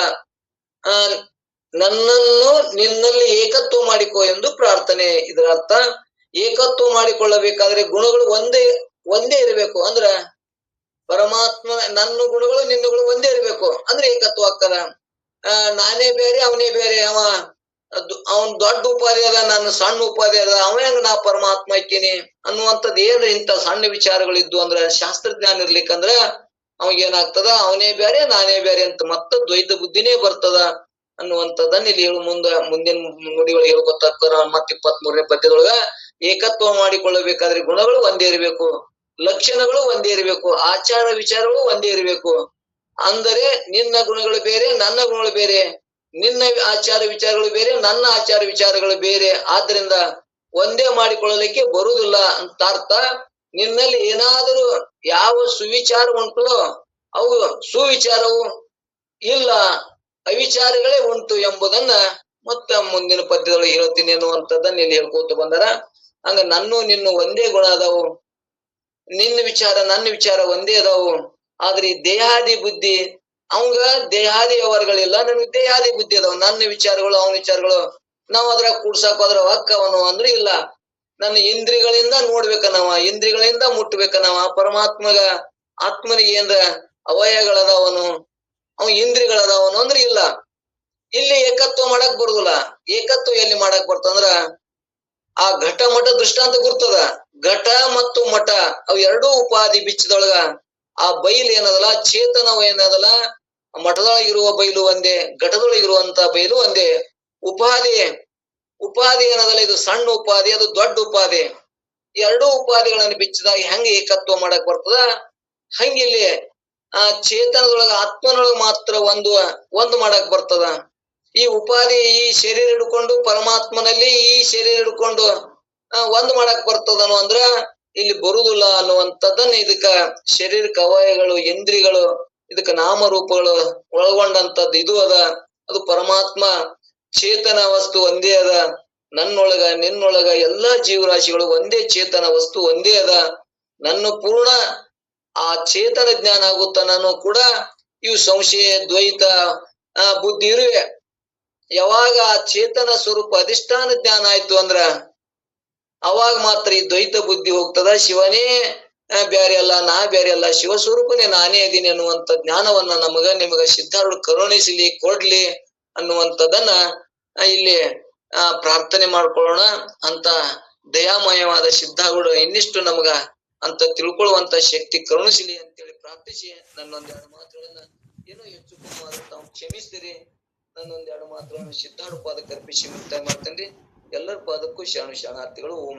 ನನ್ನನ್ನು ನಿನ್ನಲ್ಲಿ ಏಕತ್ವ ಮಾಡಿಕೋ ಎಂದು ಪ್ರಾರ್ಥನೆ. ಇದರ ಅರ್ಥ ಏಕತ್ವ ಮಾಡಿಕೊಳ್ಳಬೇಕಾದ್ರೆ ಗುಣಗಳು ಒಂದೇ ಇರಬೇಕು. ಅಂದ್ರ ಪರಮಾತ್ಮ ನನ್ನ ಗುಣಗಳು ನಿನ್ನಗಳು ಒಂದೇ ಇರಬೇಕು ಅಂದ್ರೆ ಏಕತ್ವ ಆಗ್ತದ. ನಾನೇ ಬೇರೆ ಅವನೇ ಬೇರೆ, ಅವನ್ ದೊಡ್ಡ ಉಪಾಧಿ ಅದ, ನಾನು ಸಣ್ಣ ಉಪಾಧಿ ಅದ, ಅವ ಹೆಂಗ ನಾ ಪರಮಾತ್ಮ ಇಕ್ಕೀನಿ ಅನ್ನುವಂಥದ್ದು ಏನ್ ಇಂತ ಸಣ್ಣ ವಿಚಾರಗಳಿದ್ದು ಅಂದ್ರ ಶಾಸ್ತ್ರಜ್ಞಾನ ಇರ್ಲಿಕ್ಕಂದ್ರ ಅವಾಗೇನಾಗ್ತದ, ಅವನೇ ಬೇರೆ ನಾನೇ ಬೇರೆ ಅಂತ ಮತ್ತ ದ್ವೈತ ಬುದ್ಧಿನೇ ಬರ್ತದ ಅನ್ನುವಂಥದ್ದನ್ನ ಇಲ್ಲಿ ಮುಂದಿನ ನುಡಿಗಳು ಹೇಳ್ಕೊತ ಮತ್ತ 23ನೇ ಪದ್ಯದೊಳಗ ಏಕತ್ವ ಮಾಡಿಕೊಳ್ಳಬೇಕಾದ್ರೆ ಗುಣಗಳು ಒಂದೇ ಇರಬೇಕು, ಲಕ್ಷಣಗಳು ಒಂದೇ ಇರಬೇಕು, ಆಚಾರ ವಿಚಾರಗಳು ಒಂದೇ ಇರಬೇಕು. ಅಂದರೆ ನಿನ್ನ ಗುಣಗಳು ಬೇರೆ ನನ್ನ ಗುಣಗಳು ಬೇರೆ, ನಿನ್ನ ಆಚಾರ ವಿಚಾರಗಳು ಬೇರೆ ನನ್ನ ಆಚಾರ ವಿಚಾರಗಳು ಬೇರೆ, ಆದ್ರಿಂದ ಒಂದೇ ಮಾಡಿಕೊಳ್ಳಲಿಕ್ಕೆ ಬರುವುದಿಲ್ಲ ಅಂತ ಅರ್ಥ. ನಿನ್ನಲ್ಲಿ ಏನಾದರೂ ಯಾವ ಸುವಿಚಾರ ಉಂಟು ಅವು ಸುವಿಚಾರವು ಇಲ್ಲ, ಅವಿಚಾರಗಳೇ ಉಂಟು ಎಂಬುದನ್ನ ಮತ್ತ ಮುಂದಿನ ಪದ್ಯದೊಳಗೆ ಹೇಳ್ತೀನಿ ಅನ್ನುವಂಥದ್ದನ್ನ ಇಲ್ಲಿ ಹೇಳ್ಕೊತ ಬಂದಾರ. ಹಂಗ ನಿನ್ನು ಒಂದೇ ಗುಣ ಅದಾವು, ನಿನ್ನ ವಿಚಾರ ನನ್ನ ವಿಚಾರ ಒಂದೇ ಅದಾವು. ಆದ್ರೆ ಈ ದೇಹಾದಿ ಬುದ್ಧಿ ಅವಂಗ ದೇಹಾದಿ ವ್ಯವಹಾರಗಳಿಲ್ಲ, ನನಗೆ ದೇಹಾದಿ ಬುದ್ಧಿ ಅದಾವ. ನನ್ನ ವಿಚಾರಗಳು ಅವನ ವಿಚಾರಗಳು ನಾವ್ ಅದ್ರಾಗ ಕೂಡ್ಸಾಕ ಹೋದ್ರ ಅಕ್ಕವನು ಅಂದ್ರೆ ಇಲ್ಲ. ನನ್ನ ಇಂದ್ರಿಯಗಳಿಂದ ನೋಡ್ಬೇಕನವ, ಇಂದ್ರಿಯಗಳಿಂದ ಮುಟ್ಬೇಕನವ. ಪರಮಾತ್ಮಗ ಆತ್ಮನಿಗೆ ಏನ್ರ ಅವಯಗಳದಾವನು, ಅವ ಇಂದ್ರಿಯಗಳದಾವನು ಅಂದ್ರೆ ಇಲ್ಲ. ಇಲ್ಲಿ ಏಕತ್ವ ಮಾಡಕ್ ಬರುದಿಲ್ಲ. ಏಕತ್ವ ಎಲ್ಲಿ ಮಾಡಕ್ ಬರ್ತಂದ್ರ ಆ ಘಟ ಮಠ ದೃಷ್ಟಾಂತ ಗುರ್ತದ. ಘಟ ಮತ್ತು ಮಠ ಅವ್ ಎರಡೂ ಉಪಾಧಿ ಬಿಚ್ಚದೊಳಗ ಆ ಬೈಲ್ ಏನದಲ್ಲ, ಚೇತನವ ಏನದಲ್ಲ, ಮಠದೊಳಗಿರುವ ಬೈಲು ಒಂದೇ, ಘಟದೊಳಗಿರುವಂತ ಬೈಲು ಒಂದೇ. ಉಪಾಧಿ ಏನದಲ್ಲ, ಇದು ಸಣ್ಣ ಉಪಾಧಿ, ಅದು ದೊಡ್ಡ ಉಪಾಧಿ. ಎರಡೂ ಉಪಾಧಿಗಳನ್ನು ಬಿಚ್ಚಿದಾಗ ಹೆಂಗ ಏಕತ್ವ ಮಾಡಕ್ ಬರ್ತದ, ಹಂಗಿಲ್ಲಿ ಆ ಚೇತನದೊಳಗ ಆತ್ಮನೊಳಗ ಮಾತ್ರ ಒಂದು ಮಾಡಕ್ ಬರ್ತದ. ಈ ಉಪಾಧಿ ಈ ಶರೀರ ಹಿಡ್ಕೊಂಡು ಪರಮಾತ್ಮನಲ್ಲಿ ಈ ಶರೀರ ಹಿಡ್ಕೊಂಡು ಒಂದ್ ಮಾಡಕ್ ಬರ್ತದನು ಅಂದ್ರ ಇಲ್ಲಿ ಬರುದಿಲ್ಲ ಅನ್ನುವಂಥದ್ದನ್ನ ಇದಕ್ಕ ಶರೀರಕ ಅವಯಗಳು, ಇಂದ್ರಿಗಳು, ಇದಕ್ಕ ನಾಮರೂಪಗಳು ಒಳಗೊಂಡಂತದ್ದು ಇದು ಅದ. ಅದು ಪರಮಾತ್ಮ ಚೇತನ ವಸ್ತು ಒಂದೇ ಅದ. ನನ್ನೊಳಗ ನಿನ್ನೊಳಗ ಎಲ್ಲಾ ಜೀವರಾಶಿಗಳು ಒಂದೇ ಚೇತನ ವಸ್ತು ಒಂದೇ ಅದ. ನನ್ನ ಪೂರ್ಣ ಆ ಚೇತನ ಜ್ಞಾನ ಆಗುತ್ತ ನಾನು ಕೂಡ ಇವು ಸಂಶಯ ದ್ವೈತ ಬುದ್ಧಿ ಇರುವೆ. ಯಾವಾಗ ಆ ಚೇತನ ಸ್ವರೂಪ ಅಧಿಷ್ಠಾನ ಜ್ಞಾನ ಆಯ್ತು ಅಂದ್ರ ಅವಾಗ ಮಾತ್ರ ಈ ದ್ವೈತ ಬುದ್ಧಿ ಹೋಗ್ತದ. ಶಿವನೇ ಬ್ಯಾರೆ ಅಲ್ಲ, ನಾ ಬ್ಯಾರೆ ಅಲ್ಲ, ಶಿವ ಸ್ವರೂಪನೇ ನಾನೇ ಇದೀನಿ ಅನ್ನುವಂತ ಜ್ಞಾನವನ್ನ ನಿಮಗ ಸಿದ್ಧಾರೂಢ ಕರುಣಿಸಲಿ, ಕೊಡ್ಲಿ ಅನ್ನುವಂಥದ್ದನ್ನ ಇಲ್ಲಿ ಪ್ರಾರ್ಥನೆ ಮಾಡ್ಕೊಳ್ಳೋಣ. ಅಂತ ದಯಾಮಯವಾದ ಸಿದ್ಧಾರೂಢ ಇನ್ನಿಷ್ಟು ನಮಗ ಅಂತ ತಿಳ್ಕೊಳ್ಳುವಂತ ಶಕ್ತಿ ಕರುಣಿಸಲಿ ಅಂತೇಳಿ ಪ್ರಾರ್ಥಿಸಿ ನನ್ನೊಂದೆರಡು ಮಾತುಗಳನ್ನ ಏನೋ ಹೆಚ್ಚು ಕಮ್ಮಿ ತಾವು ಕ್ಷಮಿಸ್ತೀರಿ. ನನ್ನೊಂದೆರಡು ಮಾತುಗಳನ್ನು ಸಿದ್ಧಾರೂಢ ಪಾದಕ್ಕೆ ಅರ್ಪಿಸಿ ಮುಕ್ತಾಯ ಮಾಡ್ತೇನ್ರಿ. ಎಲ್ಲರ ಪಾದಕ್ಕೂ ಶರಣಾರ್ಥಿಗಳು. ಓಂ